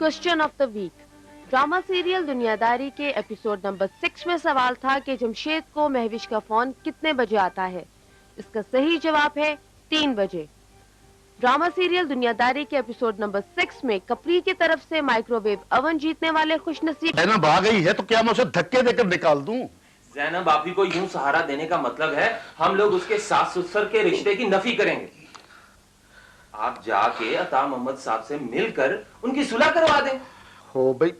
Question of the week. Drama serial Duniyadari के episode number 6 में सवाल था कि जमशेद को महविश का फोन कितने बजे आता है। इसका सही जवाब है 3 बजे। ड्रामा सीरियल दुनियादारी के एपिसोड नंबर 6 में कपरी की तरफ से माइक्रोवेव ओवन जीतने वाले खुशनसीब जैनब आ गई है तो क्या मैं उसे धक्के देकर निकाल दूं? जैनब आपी को यूं सहारा देने का मतलब है हम लोग उसके सास ससुर के रिश्ते की नफी करेंगे। आप जाके अता मोहम्मद साहब से मिलकर उनकी सुलह करवा दें। हो भाई,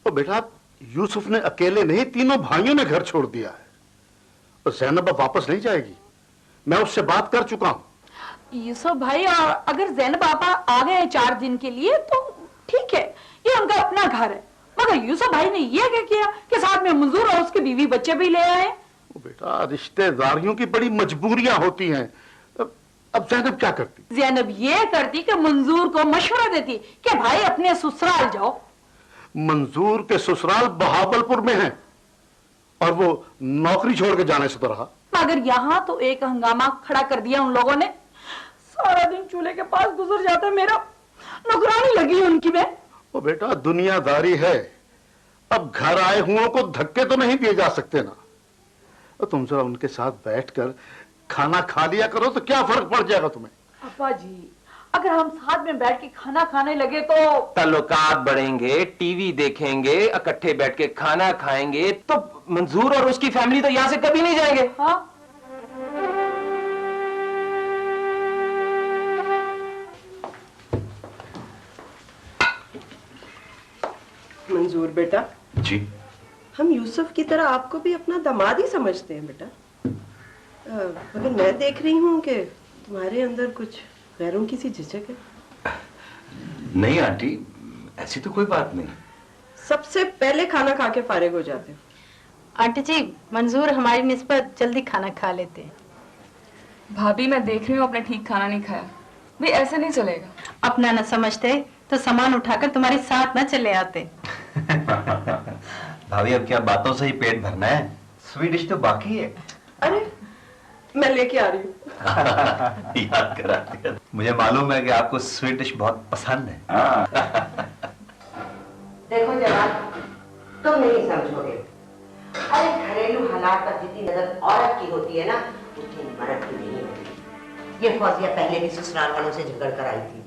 ओ बेटा, यूसुफ ने अकेले नहीं, तीनों भाइयों ने घर छोड़ दिया है और जैनब अब वापस नहीं जाएगी। मैं उससे बात कर चुका हूं। यूसुफ भाई, अगर जैनब आपा आ गए 4 दिन के लिए तो ठीक है, ये उनका अपना घर है। मगर यूसुफ भाई ने ये क्या किया कि साथ में मंजूर और उसके बीवी बच्चे भी ले आए। ओ बेटा, रिश्तेदारियों की बड़ी मजबूरियां होती हैं। अब जैनब क्या करती? जैनब ये करती कि मंजूर को मशवरा देती कि भाई अपने ससुराल जाओ। मंजूर के ससुराल बहावलपुर में है और वो नौकरी छोड़ के जाने से तो रहा। मगर यहाँ तो एक हंगामा खड़ा कर दिया उन लोगों ने। सारा दिन चूल्हे के पास गुजर जाता है मेरा, नौकरानी लगी है उनकी में। ओ बेटा, दुनियादारी है, अब घर आए हुओं को धक्के तो नहीं दिए जा सकते ना। तो तुम जरा उनके साथ बैठकर खाना खा लिया करो तो क्या फर्क पड़ जाएगा तुम्हें? अब्बा जी, अगर हम साथ में बैठ के खाना खाने लगे तो ताल्लुकात बढ़ेंगे, टीवी देखेंगे, इकट्ठे बैठ के खाना खाएंगे, तो मंजूर और उसकी फैमिली तो यहाँ से कभी नहीं जाएंगे। हाँ, मंजूर बेटा जी, हम यूसुफ की तरह आपको भी अपना दामाद ही समझते हैं बेटा। मगर मैं देख रही हूँ कि तुम्हारे अंदर कुछ गैरों की सी झिझक है। नहीं आंटी, ऐसी तो कोई बात नहीं। सबसे पहले खाना खा के फारिग हो जाते हो। आंटी जी, मंजूर हमारी निस्बत जल्दी खाना खा लेते हैं। भाभी, मैं देख रही हूँ आपने ठीक खाना नहीं खाया। भाई ऐसे नहीं चलेगा। अपना न समझते तो सामान उठाकर तुम्हारे साथ न चले आते। भाभी, अब क्या बातों से ही पेट भरना है? स्वीट डिश तो बाकी है। अरे मैं लेके आ रही हूँ। याद करा दिया। मुझे मालूम है कि आपको स्वीट डिश बहुत पसंद है। देखो जवान, तुम नहीं समझोगे। अरे घरेलू हालात पर जितनी नजर औरत की होती है ना, उतनी मर्द की नहीं होती। ये फौजिया पहले भी ससुराल वालों से झगड़ कर आई थी,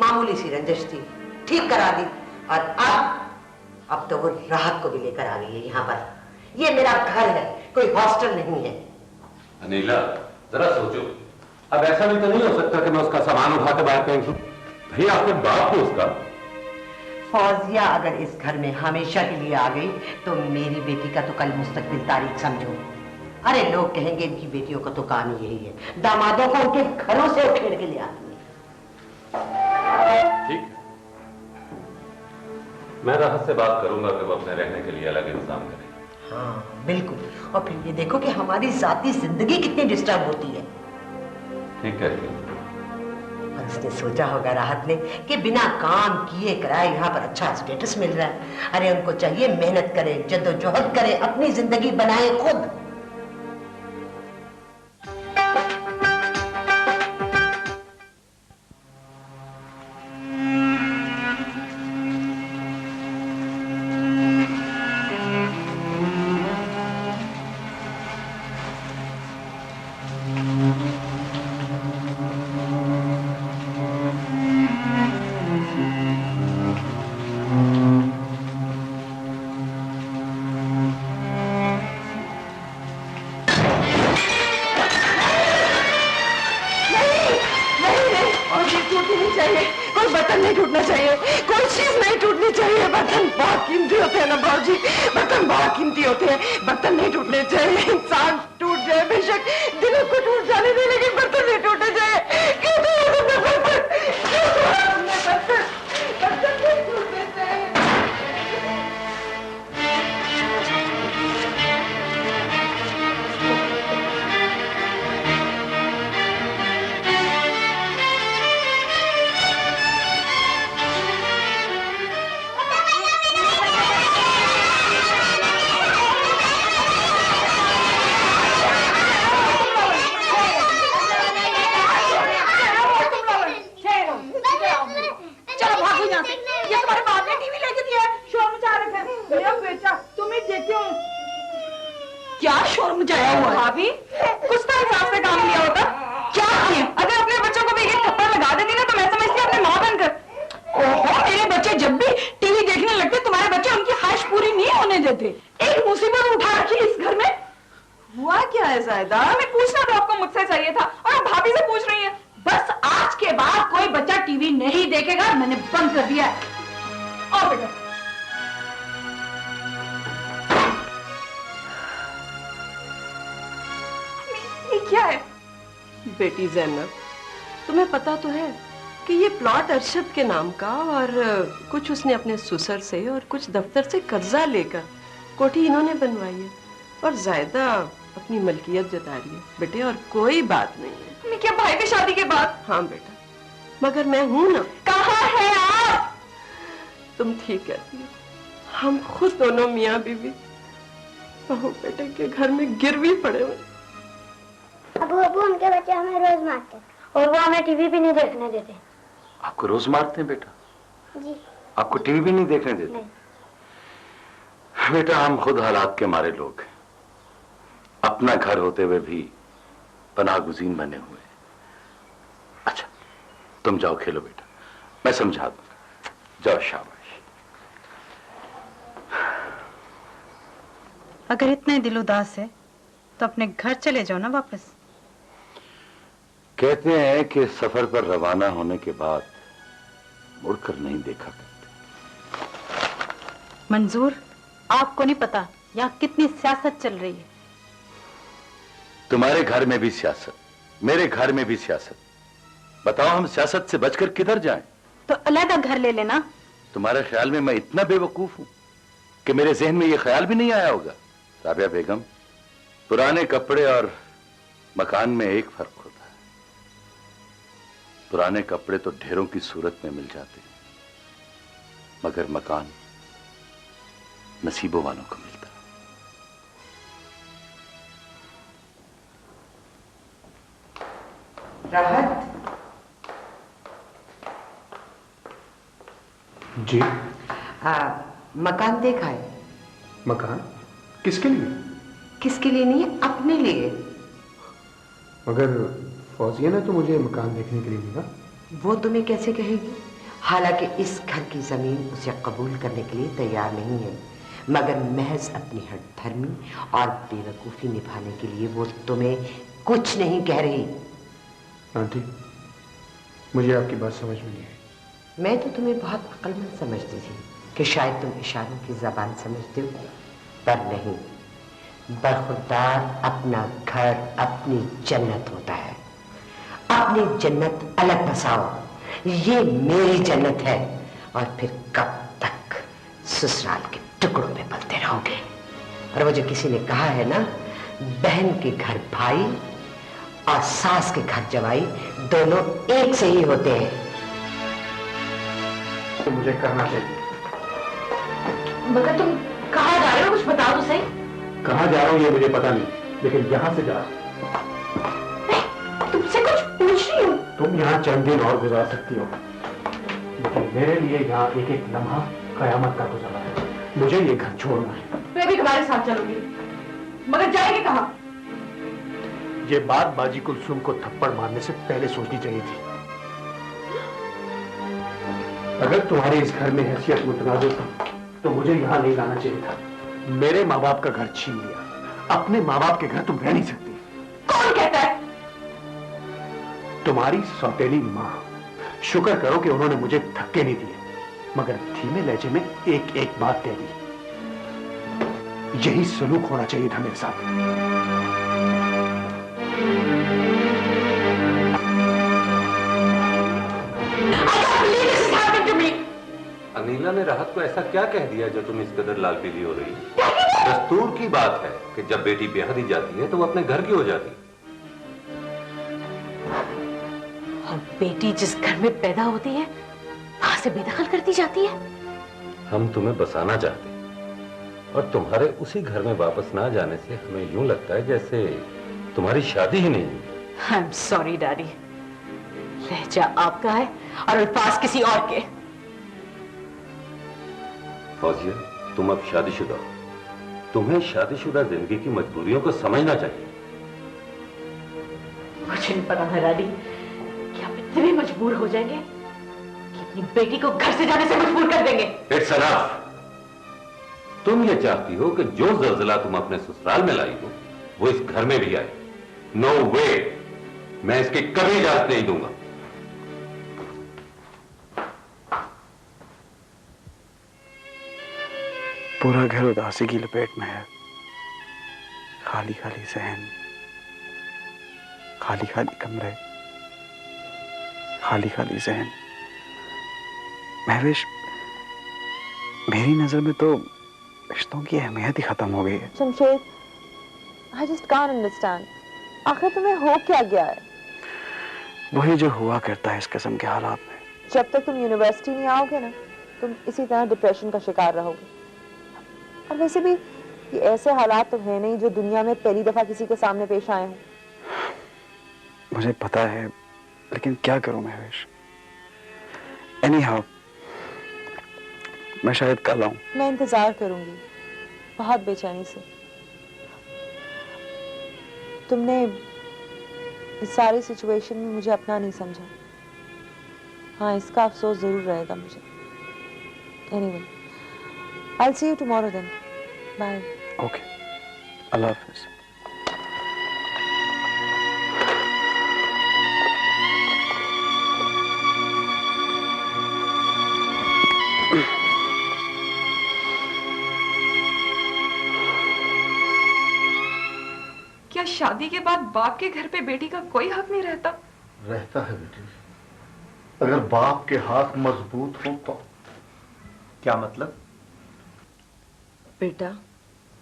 मामूली सी रंजिश थी, ठीक करा दी, और अब तो वो राहत को भी लेकर आ गई है यहाँ पर। ये मेरा घर है, कोई हॉस्टल नहीं है। अनिला, जरा सोचो, अब ऐसा भी तो नहीं हो सकता कि मैं उसका सामान उठा के बाहर फेंक दूं। भाई, आपने बाप को उसका। फौजिया अगर इस घर में हमेशा के लिए आ गई तो मेरी बेटी का तो कल मुस्तकबिल तारीख समझो। अरे लोग कहेंगे इनकी बेटियों का तो काम ही यही है, दामादों को उनके घरों से उखेड़ के ले आती है। ठीक, मैं राहत से बात करूंगा कि वो अपने रहने के लिए अलग इंतजाम करे। हाँ बिल्कुल, और फिर ये देखो कि हमारी जाती जिंदगी कितनी डिस्टर्ब होती है। ठीक है। और उसने सोचा होगा राहत ने कि बिना काम किए कराए यहाँ पर अच्छा स्टेटस मिल रहा है। अरे उनको चाहिए मेहनत करें, जद्दोजहद करें, अपनी जिंदगी बनाए खुद। बर्तन नहीं टूटने चाहिए, इंसान टूट जाए बेशक, दिलों को टूट जाने दे, लेकिन बर्तन नहीं टूटने चाहिए। क्यों तुमने बर्तन नहीं टूटने चाहिए। शोर मचाया हुआ है। भाभी कुछ तो हिसाब से काम लिया होगा। क्या किया? अगर अपने बच्चों को भी एक थप्पड़ लगा देती ना तो मैं समझती अपने माँ बनकर। ओहो, मेरे बच्चे जब भी टीवी देखने लगते तुम्हारे बच्चे उनकी ख्वाहिश पूरी नहीं होने देते। एक मुसीबत उठा रखी इस घर में। हुआ क्या है जायदा? हमें पूछना तो आपको मुझसे चाहिए था और आप भाभी से पूछ रही हैं। बस आज के बाद कोई बच्चा टीवी नहीं देखेगा, मैंने बंद कर दिया है। और बेटा ये क्या है? बेटी जैनब, तुम्हें पता तो है कि ये प्लॉट अरशद के नाम का, और कुछ उसने अपने ससुर से और कुछ दफ्तर से कर्जा लेकर कोठी इन्होंने बनवाई है, और जायदा अपनी मलकियत जता रही है बेटे, और कोई बात नहीं है। क्या भाई की शादी के बाद? हाँ बेटा, मगर मैं हूं ना। कहाँ है आप? तुम ठीक कहती हो, हम खुद दोनों मियाँ बीवी बहू बेटे के घर में गिरवी पड़े हुए। अबू उनके बच्चे हमें रोज मारते और वो हमें टीवी भी नहीं देखने देते। आपको रोज मारते हैं बेटा? जी। आपको टीवी भी नहीं देखने देते? नहीं। बेटा हम खुद हालात के मारे लोग हैं, अपना घर होते हुए भी पनाहगुज़ीन बने हुए। अच्छा तुम जाओ खेलो बेटा, मैं समझा दूंगा। जाओ शाबाश। अगर इतने दिल उदास है तो अपने घर चले जाओ ना वापस। कहते हैं कि सफर पर रवाना होने के बाद मुड़कर नहीं देखा करते। मंजूर, आपको नहीं पता यहाँ कितनी सियासत चल रही है। तुम्हारे घर में भी सियासत, मेरे घर में भी सियासत। बताओ हम सियासत से बचकर किधर जाएं? तो अलग घर ले लेना। तुम्हारे ख्याल में मैं इतना बेवकूफ हूं कि मेरे जहन में यह ख्याल भी नहीं आया होगा? राबिया बेगम, पुराने कपड़े और मकान में एक फर्क होता है। पुराने कपड़े तो ढेरों की सूरत में मिल जाते हैं, मगर मकान नसीबों वालों को मिलता है। राहत जी। मकान देखा है? मकान किसके लिए? किसके लिए नहीं, अपने लिए। मगर फौजिया ने तो मुझे मकान देखने के लिए दिया। वो तुम्हें कैसे कहेगी? हालांकि इस घर की जमीन उसे कबूल करने के लिए तैयार नहीं है, मगर महज अपनी हठधर्मी और बेवकूफी निभाने के लिए वो तुम्हें कुछ नहीं कह रही। आंटी, मुझे आपकी बात समझ में नहीं आई। मैं तो तुम्हें बहुत अक्लमंद समझती थी कि शायद तुम इशारों की जबान समझते हो, पर नहीं। बरखुरदार अपना घर अपनी जन्नत होता है। अपनी जन्नत अलग बसाओ, ये मेरी जन्नत है। और फिर कब तक ससुराल के टुकड़ों में पलते रहोगे? और वो जो किसी ने कहा है ना, बहन के घर भाई और सास के घर जवाई दोनों एक से ही होते हैं। तो मुझे करना चाहिए। मगर तुम कहाँ जा रहे हो, कुछ बताओ तो सही। कहाँ जा रहा हूँ ये मुझे पता नहीं, लेकिन यहाँ से जा रहा हूँ। तुमसे कुछ पूछ रही हूँ। तुम यहाँ चंद दिन और गुजार सकती हो, लेकिन मेरे लिए यहाँ एक एक लम्हा कयामत का गुजारा है। मुझे ये घर छोड़ना है। मैं भी तुम्हारे साथ चलूंगी, मगर जाएंगे कहाँ? ये बात बाजी कुलसुम को थप्पड़ मारने से पहले सोचनी चाहिए थी। अगर तुम्हारे इस घर में हैसियत मुतनाज़िर थी तो मुझे यहाँ नहीं लाना चाहिए था। मेरे माँ बाप का घर छीन लिया, अपने माँ बाप के घर तुम रह नहीं सकती। कौन कहता है? तुम्हारी सौतेली माँ। शुक्र करो कि उन्होंने मुझे धक्के नहीं दिए, मगर धीमे लहजे में एक एक बात कह दी। यही सलूक होना चाहिए था मेरे साथ। अनीला ने राहत को ऐसा क्या कह दिया जो तुम इस कदर लाल पीली हो रही? दस्तूर की बात है कि जब बेटी ब्याह दी जाती है तो वो अपने घर की हो जाती है। और बेटी जिस घर में पैदा होती है वहां से बेदखल कर दी जाती है। हम तुम्हें बसाना चाहते हैं और तुम्हारे उसी घर में वापस ना जाने से हमें यूं लगता है जैसे तुम्हारी शादी ही नहीं हुई। आई एम सॉरी डैडी, लहजा आपका है और अल्फाज किसी और के। फौजिया, तुम अब शादीशुदा हो, तुम्हें शादीशुदा जिंदगी की मजबूरियों को समझना चाहिए। मुझे नहीं पता था डैडी कि आप इतने मजबूर हो जाएंगे कि अपनी बेटी को घर से जाने से मजबूर कर देंगे। It's enough. तुम ये चाहती हो कि जो ज़लज़ला तुम अपने ससुराल में लाई हो वो इस घर में भी आए। नो वे, मैं इसकी कभी इजाजत नहीं दूंगा। पूरा घर उदासी की लपेट में है। खाली खाली सहन, खाली खाली कमरे, खाली खाली सहन। महविश, मेरी नजर में तो रिश्तों की अहमियत ही खत्म हो गई है। Shamshed, I just can't understand. आखिर तुम्हें हो क्या गया है? वही जो हुआ करता है इस किस्म के हालात में। जब तक तुम यूनिवर्सिटी नहीं आओगे ना, तुम इसी तरह डिप्रेशन का शिकार रहोगे। और वैसे भी ये ऐसे हालात तो है नहीं जो दुनिया में पहली दफा किसी के सामने पेश आए हों। मुझे पता है, लेकिन क्या करूं महविश। एनीहाउ, मैं शायद कल आऊं। मैं इंतजार करूंगी बहुत बेचैनी से। तुमने इस सारी सिचुएशन में मुझे अपना नहीं समझा। हाँ, इसका अफसोस जरूर रहेगा मुझे। Anyway, I'll see you tomorrow then. Bye. Okay. Allah Hafiz. क्या शादी के बाद बाप के घर पे बेटी का कोई हक नहीं रहता? रहता है बेटी, अगर बाप के हाथ मजबूत हो तो। क्या मतलब? बेटा,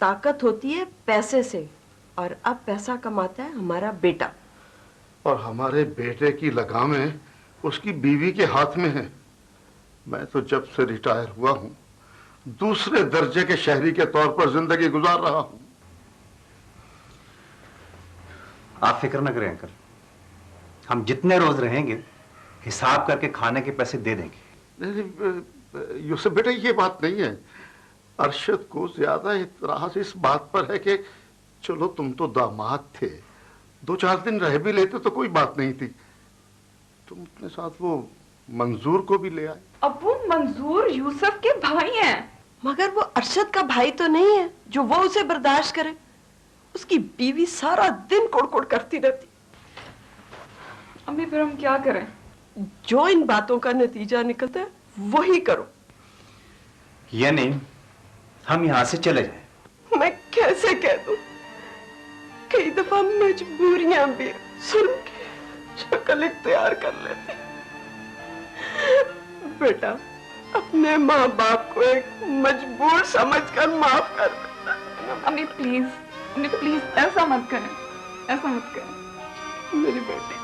ताकत होती है पैसे से, और अब पैसा कमाता है हमारा बेटा। और हमारे बेटे की लगामें उसकी बीवी के हाथ में है। मैं तो जब से रिटायर हुआ हूं दूसरे दर्जे के शहरी के तौर पर जिंदगी गुजार रहा हूं। आप फिक्र न करें अंकल, हम जितने रोज रहेंगे हिसाब करके खाने के पैसे दे देंगे। यूसुफ बेटा, ये बात नहीं है। अरशद को ज्यादा इतराज इस बात पर है कि चलो तुम तो दामाद थे, 2-4 दिन रह भी लेते तो कोई बात नहीं थी। तुम अपने साथ वो मंजूर को भी ले आए। अब्बू, मंजूर यूसुफ के भाई हैं। मगर वो अरशद का भाई तो नहीं है जो वो उसे बर्दाश्त करे। उसकी बीवी सारा दिन कुड़-कुड़ करती रहती। अम्मी, फिर हम क्या करें? जो इन बातों का नतीजा निकलता है वही करो। ये नहीं, हम यहां से चले जाएं। मैं कैसे कह दूं? कई दफा मजबूरियां भी सुन के शक्ल इख्तियार कर लेती। बेटा, अपने माँ बाप को एक मजबूर समझकर माफ कर दे। अम्मी प्लीज, अम्मी प्लीज, ऐसा मत करें, ऐसा मत करें मेरी बेटी।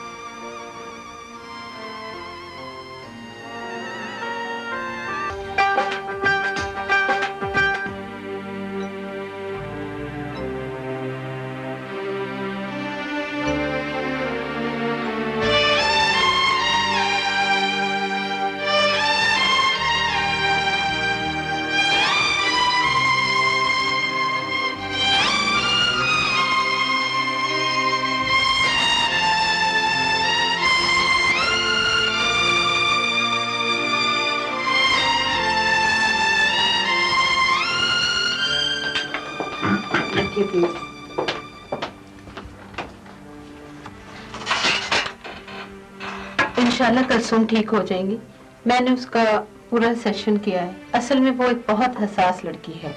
इंशाल्लाह कलसूम ठीक हो जाएंगी। मैंने उसका पूरा सेशन किया है। असल में वो एक बहुत हसास लड़की है।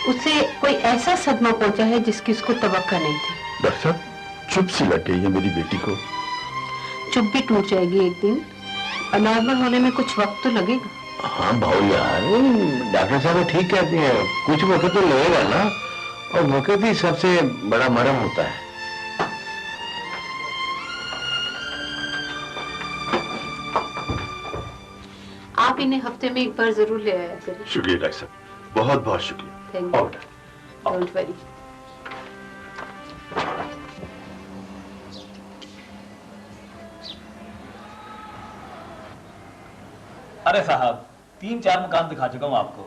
उसे कोई ऐसा सदमा पहुंचा है जिसकी उसको तवक्का नहीं थी। डॉक्टर साहब, चुप सी लग गई है मेरी बेटी को। चुप भी टूट जाएगी एक दिन, और नॉर्मल होने में कुछ वक्त तो लगेगा। हाँ भाऊ यार, डॉक्टर साहब ठीक कहते हैं, कुछ वक्त तो लगेगा ना, और वक्त ही सबसे बड़ा मरहम होता है। आप इन्हें हफ्ते में एक बार जरूर ले आया करें। शुक्रिया डॉक्टर साहब, बहुत बहुत शुक्रिया। Thank you. Don't worry. अरे साहब, 3-4 मकान दिखा चुका हूँ आपको,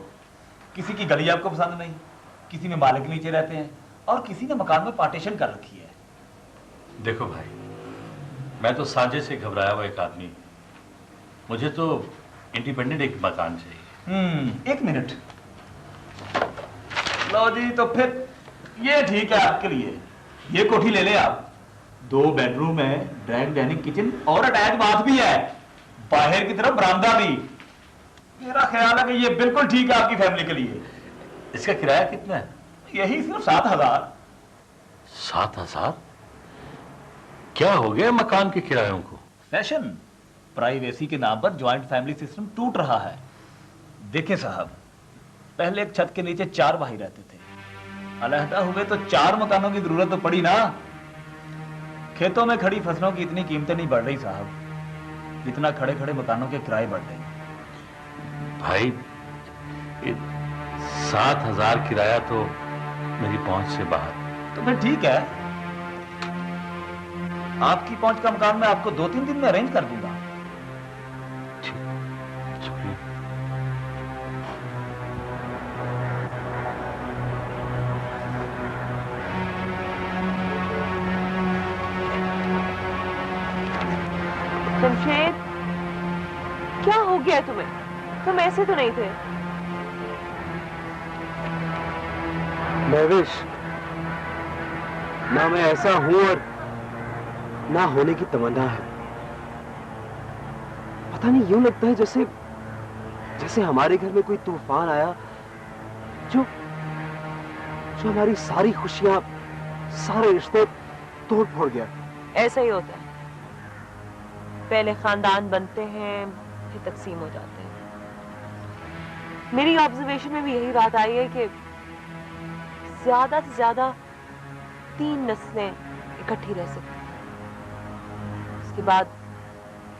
किसी की गली आपको पसंद नहीं, किसी में मालिक नीचे रहते हैं और किसी ने मकान में पार्टीशन कर रखी है। देखो भाई, मैं तो साजे से घबराया हुआ एक आदमी, मुझे तो इंडिपेंडेंट एक मकान चाहिए। 1 मिनट। लो जी, तो फिर ये ठीक है आपके लिए, ये कोठी ले ले आप। 2 बेडरूम है, ड्राइंग डाइनिंग किचन और अटैच बाथ भी है, बाहर की तरफ बरामदा भी। मेरा ख्याल है कि ये बिल्कुल ठीक है आपकी फैमिली के लिए। इसका किराया कितना है? यही सिर्फ 7,000। 7,000? क्या हो गया मकान के किरायों को? फैशन, प्राइवेसी के नाम पर ज्वाइंट फैमिली सिस्टम टूट रहा है। देखें साहब, पहले एक छत के नीचे 4 भाई रहते थे, अलहदा हुए तो 4 मकानों की जरूरत तो पड़ी ना। खेतों में खड़ी फसलों की इतनी कीमतें नहीं बढ़ रही साहब, जितना खड़े खड़े मकानों के किराए बढ़ रहे हैं। भाई 7,000 किराया तो मेरी पहुंच से बाहर। तो फिर ठीक है, आपकी पहुंच का मकान मैं आपको 2-3 दिन में अरेंज कर दूंगा। जमशेद, क्या हो गया तुम्हें? तुम ऐसे तो नहीं थे। महविश, ना मैं ऐसा हूं और ना होने की तमन्ना है। पता नहीं, यूं लगता है जैसे जैसे हमारे घर में कोई तूफान आया जो हमारी सारी खुशियां, सारे रिश्ते तोड़ फोड़ गया। ऐसा ही होता है, पहले खानदान बनते हैं फिर तकसीम हो जाते हैं। मेरी ऑब्जर्वेशन में भी यही बात आई है कि ज्यादा से ज्यादा 3 नस्लें इकट्ठी रह सकती हैं, उसके बाद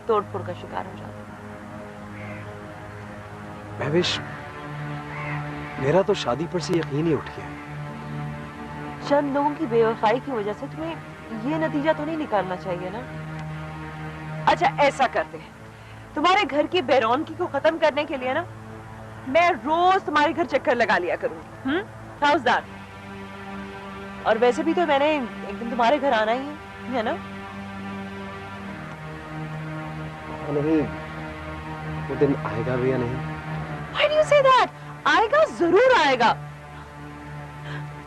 तोड़फोड़ का शिकार हो जाते हैं। महविश, मेरा तो शादी पर से यकीन ही उठ गया। चंद लोगों की बेवफाई की वजह से तुम्हें ये नतीजा तो नहीं निकालना चाहिए ना। अच्छा, ऐसा करते हैं, तुम्हारे घर की बेरौनकी को खत्म करने के लिए ना मैं रोज तुम्हारे घर चक्कर लगा लिया करूंगी। House that? और वैसे भी तो मैंने एक दिन तुम्हारे घर आना ही है ना? नहीं, वो दिन आएगा भी या नहीं? Why do you say that? आएगा, जरूर आएगा।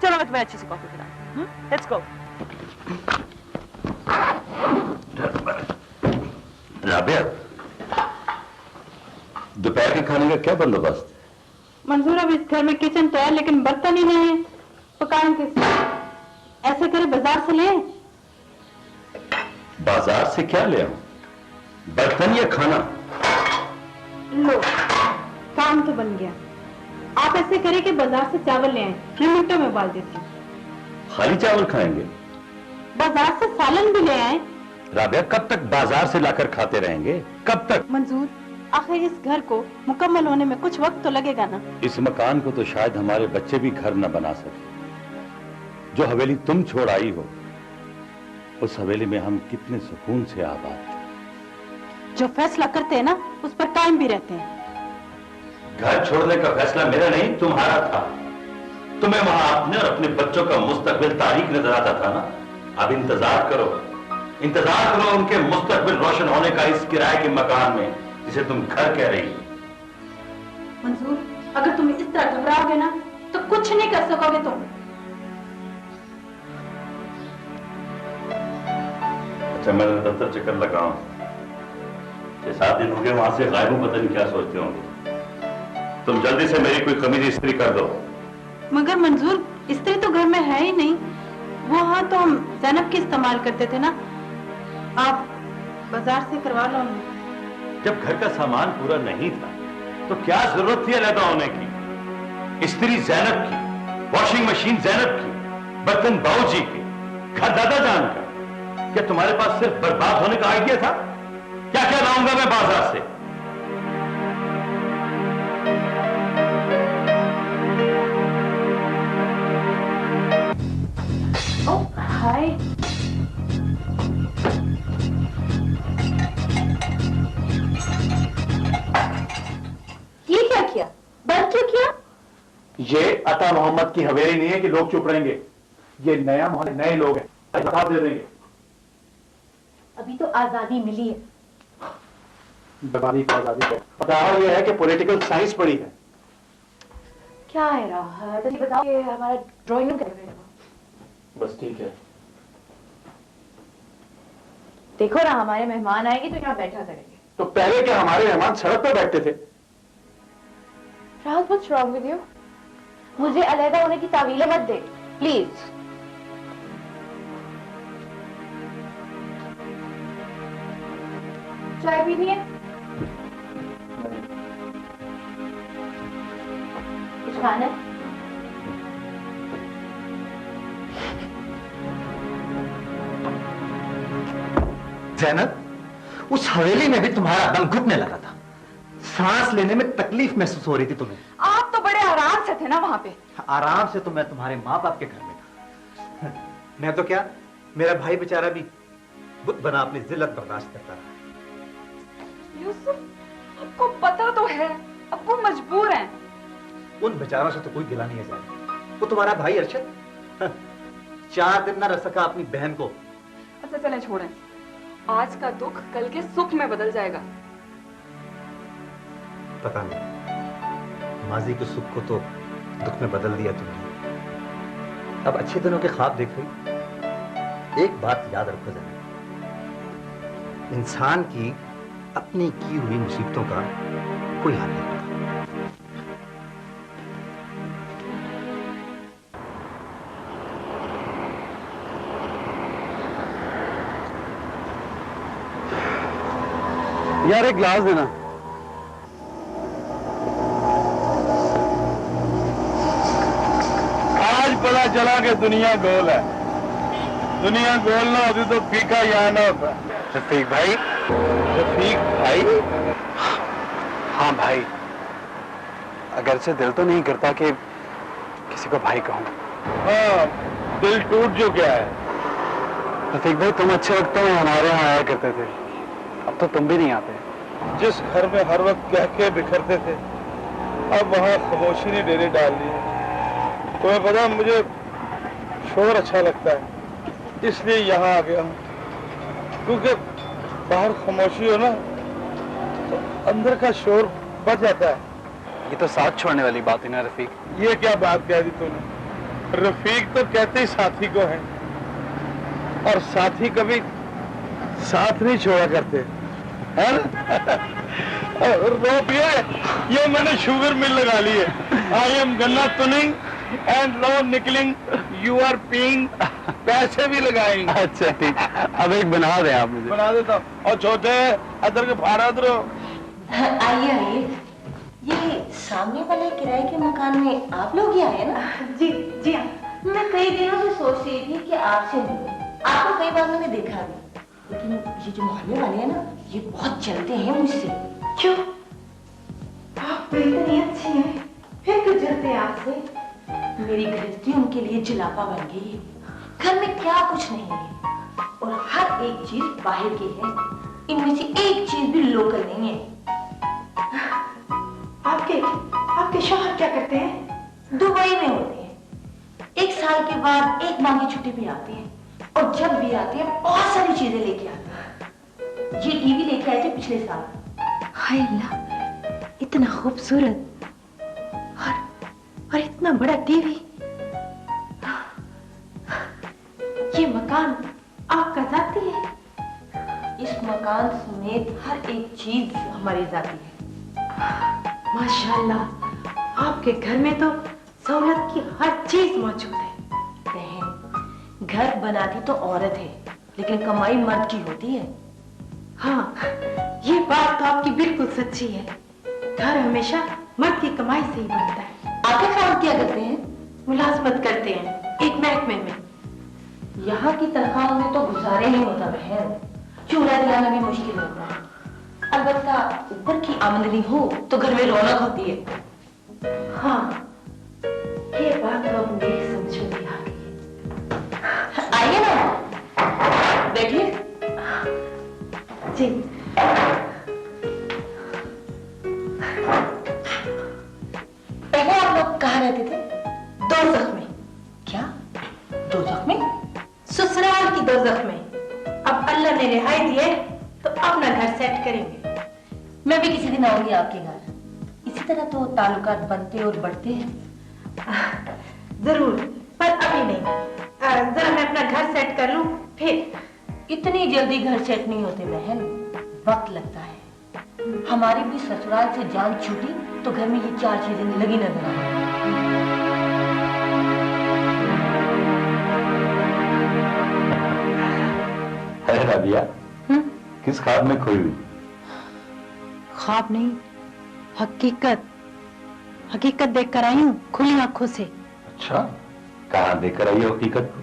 चलो मैं तुम्हें अच्छी सी कॉफी पिलाती हूँ। Let's go. राबिया, दोपहर के खाने का क्या बंदोबस्त? मंजूर, अब इस घर में किचन तो है लेकिन बर्तन ही नहीं है, पकाएंगे कैसे? ऐसे करे बाजार से ले। बाजार से क्या ले आऊं? बर्तन या खाना? लो, काम तो बन गया। आप ऐसे करें कि बाजार से चावल ले आए, मैं मिनटों में उबाल देती हूँ। खाली चावल खाएंगे? बाजार से सालन भी ले आए। राबिया, कब तक बाजार से लाकर खाते रहेंगे? कब तक? मंजूर, आखिर इस घर को मुकम्मल होने में कुछ वक्त तो लगेगा ना। इस मकान को तो शायद हमारे बच्चे भी घर न बना सके। जो हवेली तुम छोड़ आई हो, उस हवेली में हम कितने सुकून से आबाद थे। जो फैसला करते हैं ना, उस पर कायम भी रहते हैं। घर छोड़ने का फैसला मेरा नहीं, तुम्हारा था। तुम्हें वहां अपने और अपने बच्चों का मुस्तकबिल तारीक नजर आता था ना। अब इंतजार करो उनके मुस्तकबिल रोशन होने का इस किराए के मकान में, जिसे तुम घर कह रही हो। मंजूर, अगर तुम इस तरह घबराओगे ना तो कुछ नहीं कर सकोगे तुम। अच्छा, मैंने दफ्तर चक्कर लगाऊं, 6-7 दिन हो गए वहां से गायब हूं, पता नहीं क्या सोचते होंगे। तुम जल्दी से मेरी कोई कमीज इस्त्री कर दो। मगर मंजूर, इस्त्री तो घर में है ही नहीं। वो हाँ तो हम ज़ैनब की इस्तेमाल करते थे ना, आप बाजार से करवा लो। जब घर का सामान पूरा नहीं था तो क्या जरूरत थी अलग होने की? इस्त्री ज़ैनब की, वॉशिंग मशीन ज़ैनब की, बर्तन बाबूजी के, घर दादा जान का। क्या तुम्हारे पास सिर्फ बर्बाद होने का आइडिया था? क्या क्या लाऊंगा मैं बाजार से? हाय, ये क्या किया? बंद क्यों किया? ये अता मोहम्मद की हवेली नहीं है कि लोग चुप रहेंगे। ये नया मोहल्ला, नए लोग हैं, जवाब दे देंगे। अभी तो आजादी मिली है। आजादी पता यह है कि पॉलिटिकल साइंस पढ़ी है। क्या है राहत, ये बताओ कि हमारा ड्राइंग रूम कैसे है? बस ठीक है। देखो ना, हमारे मेहमान आएंगे तो यहाँ बैठा करेंगे। तो पहले क्या हमारे मेहमान सड़क पर बैठते थे? राहत, व्हाट्स रॉन्ग विद यू? मुझे अलहदा होने की तावीलें मत दे प्लीज। चाय पीनी है? कुछ खाना है? ज़ैनब, उस हवेली में भी तुम्हारा दम घुटने लगा था, सांस लेने में तकलीफ महसूस हो रही थी तुम्हें। आप तो बड़े आराम से थे ना वहां पे। आराम से तो मैं तुम्हारे माँ बाप के घर में था। मैं तो क्या, मेरा भाई बेचारा भी बुत बना अपनी जिल्लत बर्दाश्त करता रहा। यूसुफ, आपको पता तो है अब वो मजबूर हैं। उन बेचारों से तो कोई गिला नहीं है ज़ैनब। वो तुम्हारा भाई अरशद 4 दिन न रख सका अपनी बहन को। अच्छा चलें, छोड़ें। आज का दुख कल के सुख में बदल जाएगा। पता नहीं, माजी के सुख को तो दुख में बदल दिया तुमने। अब अच्छे दिनों के ख्वाब देख रही। एक बात याद रखो ज़ैनब, इंसान की अपनी की हुई मुसीबतों का कोई हाल नहीं होता। यार एक ग्लास देना। आज पता चला कि दुनिया गोल है। दुनिया गोल ना होती तो फीका यहाँ ना होता। रफीक भाई। रफीक भाई? हाँ भाई, अगर से दिल तो नहीं करता कि किसी को भाई कहूँ। हाँ, दिल टूट जो क्या है। रफीक भाई, तुम अच्छे वक्त में हमारे यहाँ आया करते थे, अब तो तुम भी नहीं आते। जिस घर में हर वक्त कह के बिखरते थे, अब वहाँ खामोशी ने डेरे डाल ली है। तुम्हें पता, मुझे शोर अच्छा लगता है, इसलिए यहाँ आ गया हूँ। क्योंकि बाहर खामोशी हो ना तो अंदर का शोर बच जाता है। ये तो साथ छोड़ने वाली बात है ना रफीक। ये क्या बात कह दी तूने? रफीक तो कहते ही साथी को है, और साथी कभी साथ नहीं छोड़ा करते, है ना? रो पिए, ये मैंने शुगर मिल लगा ली है। I am gonna tuning and low nickeling, you are paying, पैसे भी लगाएंगे। अच्छा ठीक, अब एक बना दे आप मुझे। बना देता हूँ। और छोटे अदर के फाड़ा उधर। आइए आइए, ये सामने वाले किराए के मकान में आप लोग ही आए ना? जी जी हाँ। मैं कई दिनों से सोच रही थी कि आपसे मिलूं। आपको कई बार मैंने देखा भी, लेकिन ये जो मोहल्ले वाले हैं ना, ये बहुत जलते हैं मुझसे। क्यों? आप तो इतनी अच्छी हैं, फिर क्यों जलते हैं आपसे? मेरी गृहस्थी उनके लिए जिलापा बन गई है। घर में क्या कुछ नहीं है और हर एक चीज बाहर की है। इनमें से एक चीज भी लोकल नहीं है। आपके शौहर क्या करते हैं? दुबई में होते हैं। 1 साल के बाद 1 माह की छुट्टी भी आती है, और जब भी आती है बहुत सारी चीजें लेके आते हैं। ये टीवी लेके आए थे पिछले साल। हाय अल्लाह, इतना खूबसूरत और इतना बड़ा टीवी। ये मकान आपका जाती है? इस मकान समेत हर एक चीज हमारी जाती है। माशाल्लाह, आपके घर में तो सहूलत की हर चीज मौजूद है। बहन, घर बनाती तो औरत है, लेकिन कमाई मर्द की होती है। हाँ, ये बात तो आपकी बिल्कुल सच्ची है। घर हमेशा मर्द की कमाई से ही बनता है। आपके काम क्या करते हैं? मुलाजमत करते हैं एक महकमे में। यहाँ की तनख्वाह में तो गुजारे नहीं होता बहन, चूल्हा जलाना भी मुश्किल होता है। अलबत्ता ऊपर की आमदनी हो तो घर में रौनक होती है। हाँ, ये बात तो अब मेरी समझ में आ गई है। आइए ना, बैठिए। जी। पहले आप लोग कहाँ रहते थे? दोजख में? ससुराल की दोजख में। अब अल्लाह ने रिहाई दी है तो अपना घर सेट करेंगे। मैं भी किसी दिन आऊंगी आपके घर। इसी तरह तो ताल्लुकात बनते और बढ़ते हैं। जरूर, पर अभी नहीं। जरा मैं अपना घर सेट कर लूं फिर। इतनी जल्दी घर सेट नहीं होते बहन, वक्त लगता है। हमारी भी ससुराल से जान छूटी तो घर में ये 4 चीजें लगी नजर आई। है राबिया, किस ख्वाब में खोई हुई? ख्वाब नहीं, हकीकत। हकीकत देखकर आई हूँ खुली आंखों से। अच्छा, कहाँ देखकर आई हो हकीकत को?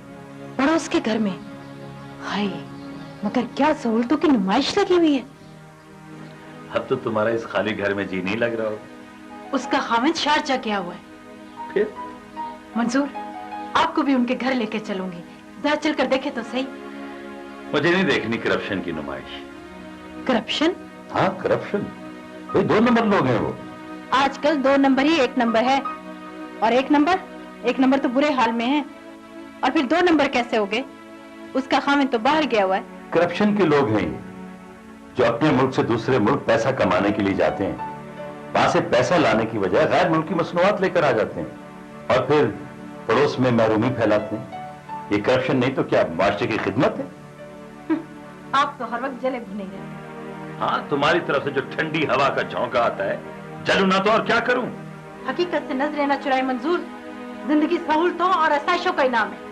पड़ोस के घर में। हाय, मगर क्या सहूलतों की नुमाइश लगी हुई है। अब तो तुम्हारा इस खाली घर में जी नहीं लग रहा हो। उसका खामिद शारजा गया हुआ है। फिर? मंजूर, आपको भी उनके घर लेके चलूंगी। जरा चलकर देखे तो सही। मुझे नहीं देखनी करप्शन की नुमाइश। करप्शन? हाँ, करप्शन। कोई 2 नंबर लोग हैं वो। आजकल 2 नंबर ही 1 नंबर है। और 1 नंबर तो बुरे हाल में है। और फिर 2 नंबर कैसे हो गए? उसका खामिद तो बाहर गया हुआ है। करप्शन के लोग हैं ये, जो अपने मुल्क से दूसरे मुल्क पैसा कमाने के लिए जाते हैं। वहां से पैसा लाने की बजाय गैर मुल्की मसनूआत लेकर आ जाते हैं और फिर पड़ोस में महरूमी फैलाते हैं। ये करप्शन नहीं तो क्या माशरे की खिदमत है? आप तो हर वक्त जले भुने रहते। हाँ, तुम्हारी तरफ से जो ठंडी हवा का झोंका आता है, जलूं ना तो और क्या करूं? हकीकत से नजरें न चुराए मंजूर। जिंदगी सहूलतों और आसाइशों का इनाम है।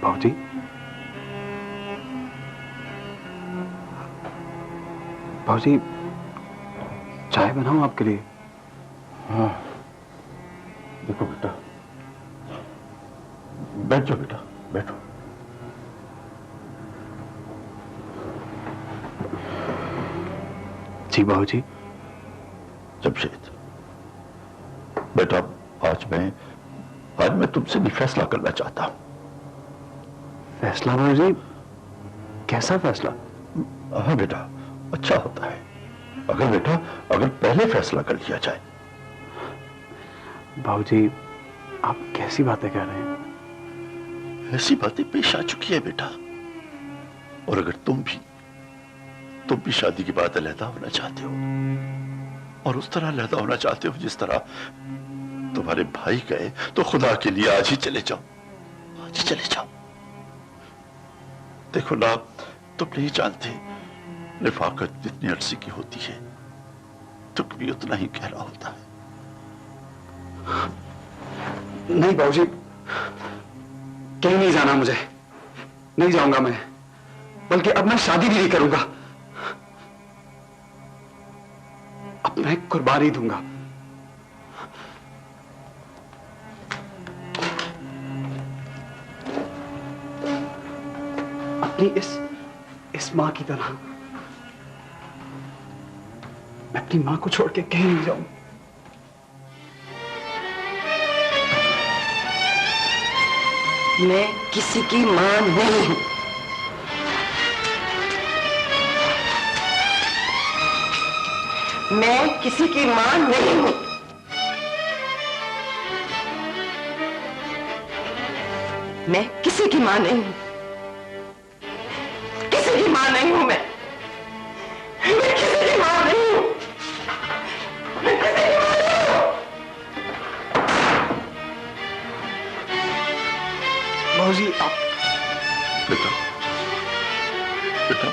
बाबूजी, बाबूजी, चाय बनाऊं आपके लिए? हाँ, देखो बेटा, बैठो बेटा, बैठो। जी बाबूजी। जमशेद बेटा, आज मैं तुमसे भी फैसला करना चाहता हूं। फैसला बाबूजी? कैसा फैसला? हाँ बेटा, अच्छा होता है अगर पहले फैसला कर लिया जाए। बाबूजी, आप कैसी बातें कह रहे हैं? ऐसी बातें पेश आ चुकी है बेटा, और अगर तुम भी शादी के बाद अलहदा होना चाहते हो, और उस तरह अलहदा होना चाहते हो जिस तरह तुम्हारे भाई गए, तो खुदा के लिए आज ही चले जाओ, आज ही चले जाओ। देखो ना, तुम नहीं जानते निफाकत जितनी अर्सी की होती है, दुख भी उतना ही गहरा होता है। नहीं बाबूजी, कहीं नहीं जाना मुझे, नहीं जाऊंगा मैं, बल्कि अब मैं शादी भी नहीं करूंगा। अब मैं कुर्बानी दूंगा। अपनी इस मां की तरह। मैं अपनी माँ को छोड़ के कहीं नहीं जाऊं। मैं किसी की मां नहीं हूं। मैं किसी की मां नहीं हूं। मैं किसी की मां नहीं हूं। किसी की मां नहीं हूं मैं किसी की मां नहीं हूं। मैं किसी की मां नहीं हूं। बाबूजी आप बेटा बेटा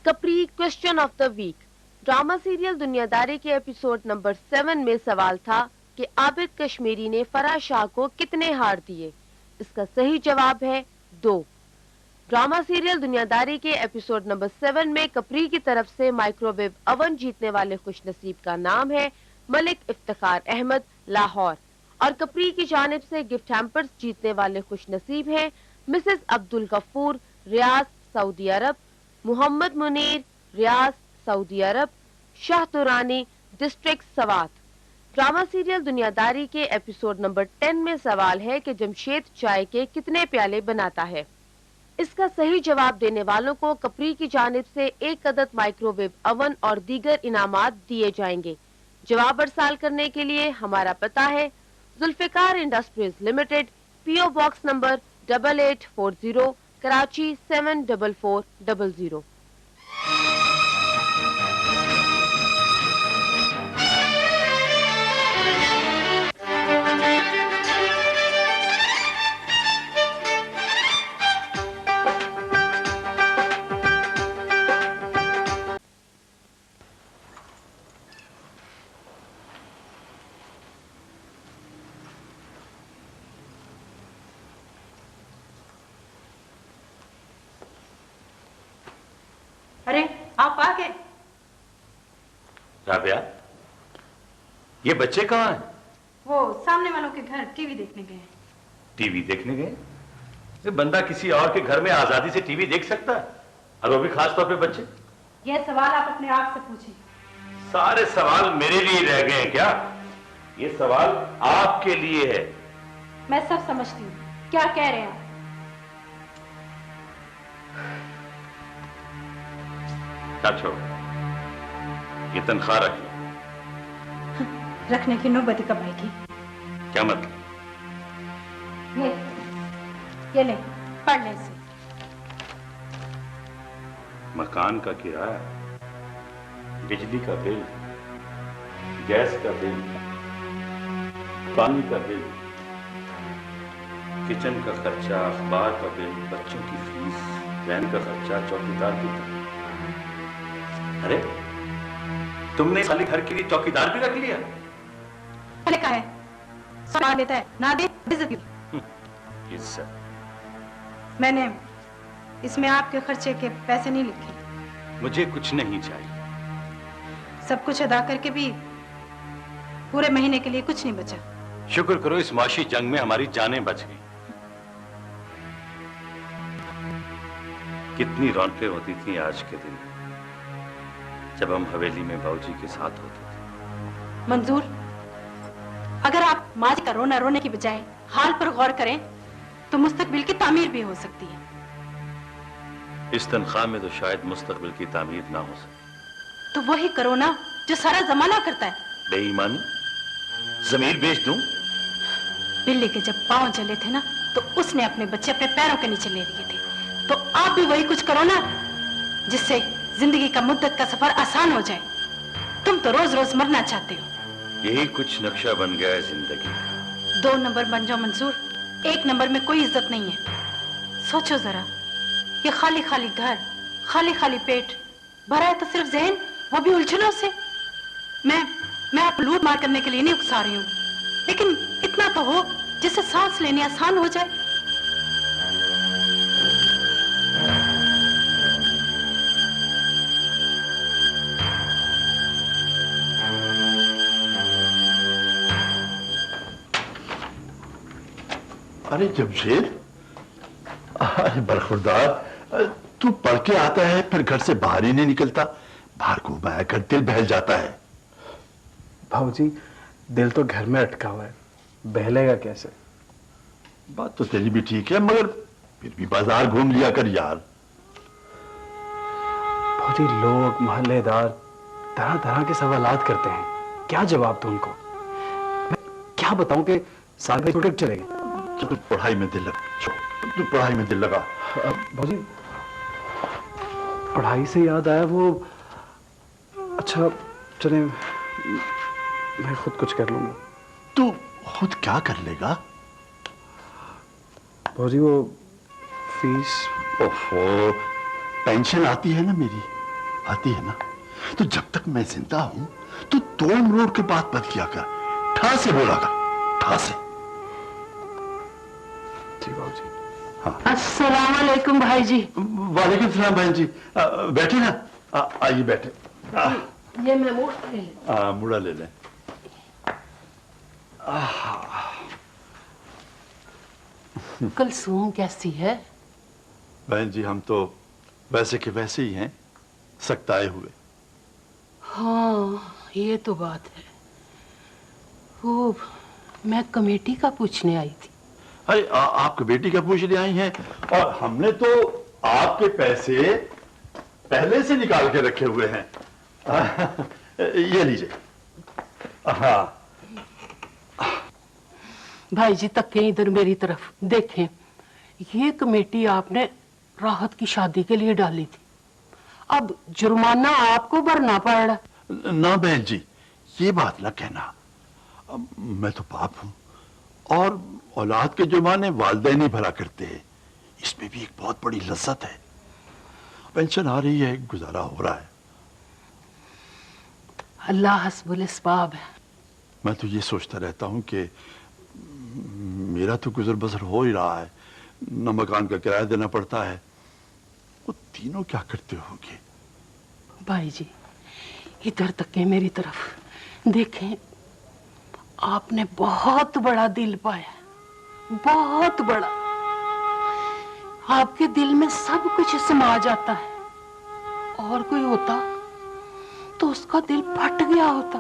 कपरी question of the week. Drama serial Duniyadari के एपिसोड नंबर 7 में सवाल था कि आबिद कश्मीरी ने फराह शाह को कितने हार दिए। इसका सही जवाब है 2। ड्रामा सीरियल दुनियादारी के एपिसोड नंबर 7 में कपरी की तरफ से माइक्रोवेव अवन जीतने वाले खुशनसीब का नाम है मलिक इफ्तिखार अहमद लाहौर, और कपरी की जानिब से गिफ्ट हैम्पर्स जीतने वाले खुशनसीब हैं मिसेस अब्दुल गफूर रियाज सऊदी अरब, मोहम्मद मुनीर रियाज सऊदी अरब, Shah तुरानी district Swat. Drama serial Duniyadari के एपिसोड नंबर 10 में सवाल है कि जमशेद चाय के कितने प्याले बनाता है। इसका सही जवाब देने वालों को कपरी की जानिब से 1 अदद माइक्रोवेव अवन और दीगर इनामात दिए जाएंगे। जवाब अरसाल करने के लिए हमारा पता है Zulfiqar industries limited, PO box number 8840, Karachi 74400। अरे आप आ गए। राबिया, ये बच्चे कहाँ हैं? वो सामने वालों के घर टीवी देखने गए। टीवी देखने गए? ये बंदा किसी और के घर में आजादी से टीवी देख सकता है, और वो भी खास तौर पे बच्चे? यह सवाल आप अपने आप से पूछिए। सारे सवाल मेरे लिए रह गए हैं क्या? ये सवाल आपके लिए है। मैं सब समझती हूँ, क्या कह रहे हैं आप? छोड़ो, ये तनख्वाह रख लो। रखने की नौबत कब आएगी? क्या मतलब? ये ले, पढ़ ले इसे। मकान का किराया, बिजली का बिल, गैस का बिल, पानी का बिल, किचन का खर्चा, अखबार का बिल, बच्चों की फीस, वैन का खर्चा, चौकीदार की तनख्वाह। अरे तुमने खाली घर के लिए चौकीदार भी रख लिया? पहले कहा है सवाल देता है ना दे इज्जत। मैंने इसमें आपके खर्चे के पैसे नहीं लिखे। मुझे कुछ नहीं चाहिए। सब कुछ अदा करके भी पूरे महीने के लिए कुछ नहीं बचा। शुक्र करो इस माशी जंग में हमारी जानें बच गई। कितनी रौनकें होती थी आज के दिन जब हम हवेली में बाबूजी के साथ होते थे। मंजूर, अगर आप माँ का रोना रोने की बजाय हाल पर गौर करें तो मुस्तकबिल की तामीर भी हो सकती है। इस तनख्वाह में तो शायद मुस्तकबिल की तामीर ना हो सके। तो वही करो ना जो सारा जमाना करता है। बेईमानी? जमीर बेच दूं? बिल्ली के जब पांव जले थे ना तो उसने अपने बच्चे अपने पैरों के नीचे ले लिए थे। तो आप भी वही कुछ करो ना जिससे जिंदगी का मुद्दत का सफर आसान हो जाए। तुम तो रोज रोज मरना चाहते हो। यही कुछ नक्शा बन गया है जिंदगी का। 2 नंबर बन जाओ मंजूर, 1 नंबर में कोई इज्जत नहीं है। सोचो जरा, ये खाली खाली घर, खाली खाली पेट, भरा है तो सिर्फ जहन, वो भी उलझनों से। मैं आप लूट मार करने के लिए नहीं उकसा रही हूँ, लेकिन इतना तो हो जिससे सांस लेनी आसान हो जाए। अरे जमशेद, अरे बरखुरदार, तू पढ़ के आता है फिर घर से बाहर ही नहीं निकलता। बाहर घूमाया कर, दिल बहल जाता है। भाऊजी, दिल तो घर में अटका हुआ है, बहलेगा कैसे? बात तो तेरी भी ठीक है, मगर फिर भी बाजार घूम लिया कर यार। भाऊजी, लोग मोहल्लेदार तरह तरह के सवालात करते हैं, क्या जवाब दूं उनको? मैं क्या बताऊं कि साल में प्रोटेक्ट चले गए। तू पढ़ाई में दिल लगा, तू पढ़ाई में दिल लगा। भाऊजी, पढ़ाई से याद आया वो, अच्छा चले मैं खुद कुछ कर लूंगा। तू खुद क्या कर लेगा? भाऊजी वो फीस। ओहो, पेंशन आती है ना मेरी, आती है ना। तो जब तक मैं जिंदा हूं तो तोड़ मरोड़ के बात मत किया कर, ठा से बोला कर, ठा से। जी भाऊजी। हाँ। अस्सलाम वालेकुम भाई जी। वालेकुम सलाम बहन जी, बैठे ना, आइए बैठे। ये मैं मुड़ा ले लें। मुड़ा ले लें। कुलसूम कैसी है? बहन जी, हम तो वैसे के वैसे ही हैं, सकताए हुए। हाँ, ये तो बात है। वो मैं कमेटी का पूछने आई थी। अरे आपकी बेटी का पूछने आई हैं, और हमने तो आपके पैसे पहले से निकाल के रखे हुए हैं। ये लीजिए। हाँ भाई जी, तकें इधर मेरी तरफ देखें। ये कमेटी आपने राहत की शादी के लिए डाली थी, अब जुर्माना आपको भरना पड़ रहा। ना बहन जी, ये बात ना कहना। मैं तो बाप हूं, और औलाद के जुर्माने वालिदैन ही भरा करते हैं। इसमें भी एक बहुत बड़ी लज्जत है। पेंशन आ रही है, गुजारा हो रहा है। अल्लाह हस्बुल अस्बाब है। मैं तो ये सोचता रहता हूं कि मेरा तो गुजर बसर हो ही रहा है, न मकान का किराया देना पड़ता है। वो तीनों क्या करते होंगे? भाई जी, इधर तक मेरी तरफ देखें। आपने बहुत बड़ा दिल पाया, बहुत बड़ा। आपके दिल में सब कुछ समा जाता है। और कोई होता तो उसका दिल फट गया होता।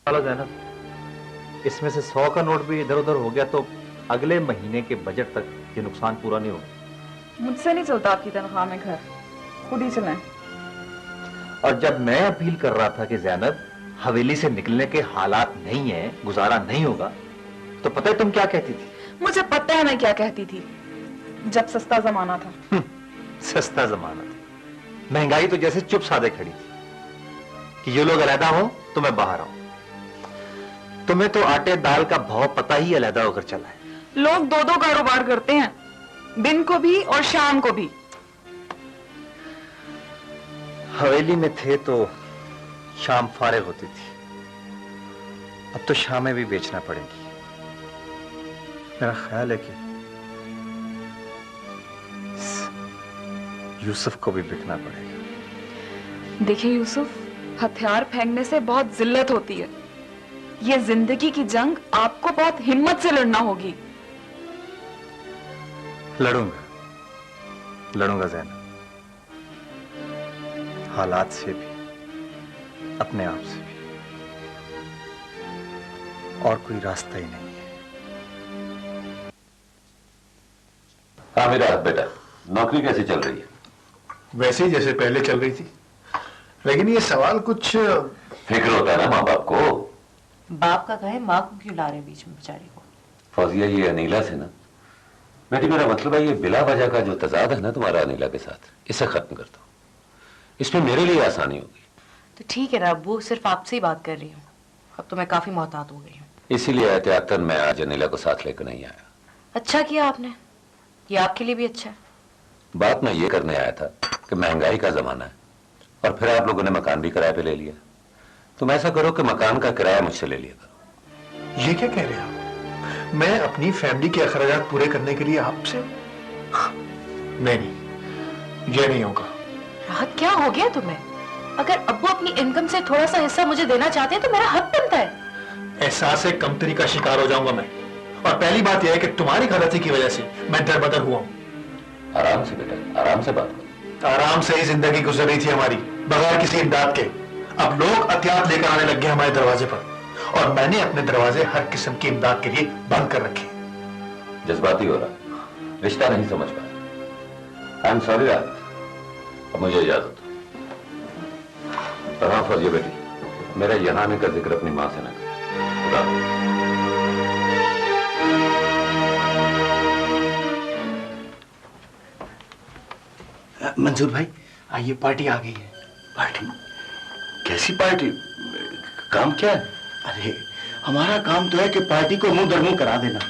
ज़ैनब, इसमें से 100 का नोट भी इधर उधर हो गया तो अगले महीने के बजट तक ये नुकसान पूरा नहीं होगा। मुझसे नहीं चलता आपकी तनख्वाह में घर, खुद ही चलाएं। और जब मैं अपील कर रहा था कि ज़ैनब हवेली से निकलने के हालात नहीं है, गुजारा नहीं होगा, तो पता है तुम क्या कहती थी? मुझे पता है मैं क्या कहती थी, जब सस्ता जमाना था। सस्ता जमाना था। महंगाई तो जैसे चुप साधे खड़ी थी कि ये लोग अलहदा हो तो मैं बाहर आऊं। तुम्हें तो आटे दाल का भाव पता ही अलहदा होकर चला है। लोग दो दो कारोबार करते हैं, दिन को भी और शाम को भी। हवेली में थे तो शाम फारिग होती थी, अब तो शामें भी बेचना पड़ेगी। मेरा ख्याल है कि यूसुफ को भी बिकना पड़ेगा। देखिए यूसुफ, हथियार फेंकने से बहुत जिल्लत होती है। ये जिंदगी की जंग आपको बहुत हिम्मत से लड़ना होगी। लड़ूंगा ज़ैनब, हालात से भी, अपने आप से भी। और कोई रास्ता ही नहीं है। हाँ मेरा बेटा, नौकरी कैसी चल रही है? वैसे ही जैसे पहले चल रही थी, लेकिन ये सवाल कुछ फिक्र होता है ना माँ बाप को। बाप का कहे, माँ को क्यों ला रहे बीच में बेचारी को? फौजिया, ये अनीला से ना बेटी, मेरा मतलब है ये बिला वजह का जो तजाद है ना तुम्हारा अनीला के साथ, इसे खत्म कर दो। इसमें मेरे लिए आसानी होगी। तो ठीक है ना अब्बू, सिर्फ आपसे ही बात कर रही हूँ। अब तो मैं काफी मोहतात हो गई हूँ। इसीलिए एहतियातन मैं आज अनीला को साथ लेकर नहीं आया। अच्छा किया आपने, ये आपके लिए भी अच्छा है। बात मैं ये करने आया था कि महंगाई का जमाना है, और फिर आप लोगों ने मकान भी किराए पे ले लिया। तुम ऐसा करो कि मकान का किराया मुझसे ले लिया करो। ये क्या कह रहे हैं आप? मैं अपनी फैमिली के अखराजात पूरे करने के लिए आपसे? नहीं, ये नहीं होगा। राहत, क्या हो गया तुम्हें? अगर अब्बू अपनी इनकम से थोड़ा सा हिस्सा मुझे देना चाहते हैं तो मेरा हक बनता है। एहसास कमतरी का शिकार हो जाऊंगा मैं। और पहली बात यह है कि तुम्हारी गलती की वजह से मैं दरबदर हुआ हूं। आराम से बेटा, आराम से बात करो। आराम से ही जिंदगी गुजर रही थी हमारी, बगैर किसी इमदाद के। अब लोग हथियार लेकर आने लग गए हमारे दरवाजे पर, और मैंने अपने दरवाजे हर किस्म की इमदाद के लिए बंद कर रखे। जज्बाती हो रहा, रिश्ता नहीं समझ पा रहा। आई एम सॉरी रात, अब मुझे इजाजत दो। फौजिया बेटी, मेरा यहां आने का जिक्र अपनी मां से न कर। मंजूर भाई आइए, पार्टी आ गई है। पार्टी? कैसी पार्टी? काम क्या है? अरे हमारा काम तो है कि पार्टी को मुंह दर मुंह करा देना।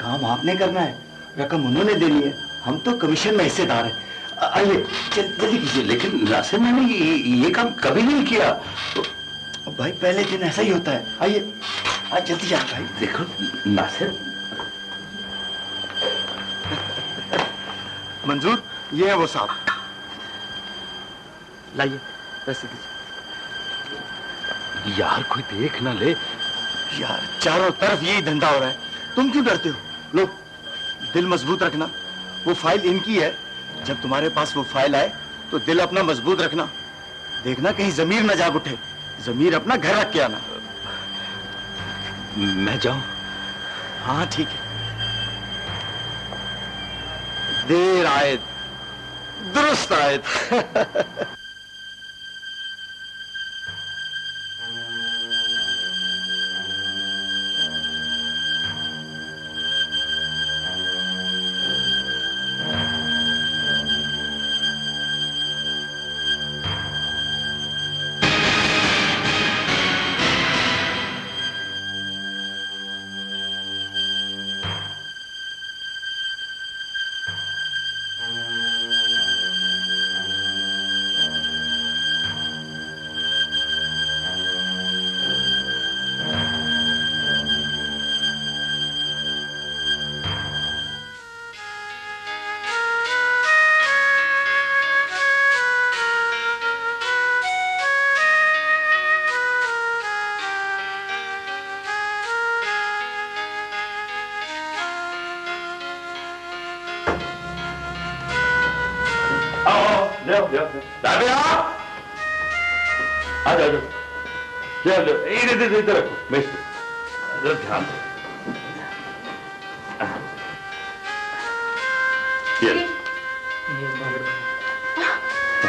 काम आपने करना है, रकम उन्होंने देनी है, हम तो कमीशन में हिस्सेदार हैं। आइए जल्दी कीजिए। लेकिन नासिर, मैंने ये काम कभी नहीं किया। तो भाई पहले दिन ऐसा ही होता है। आइए आज जल्दी आ भाई। देखो नासिर, मंजूर ये है वो साहब, लाइए पैसे दीजिए। यार कोई देख ना ले। यार चारों तरफ यही धंधा हो रहा है, तुम क्यों डरते हो? लो दिल मजबूत रखना, वो फाइल इनकी है। जब तुम्हारे पास वो फाइल आए तो दिल अपना मजबूत रखना। देखना कहीं जमीर न जाग उठे, जमीर अपना घर रख के आना। मैं जाऊं? हाँ ठीक है। देर आए दुरुस्त आए। इधर रखो, मैं ध्यान दो।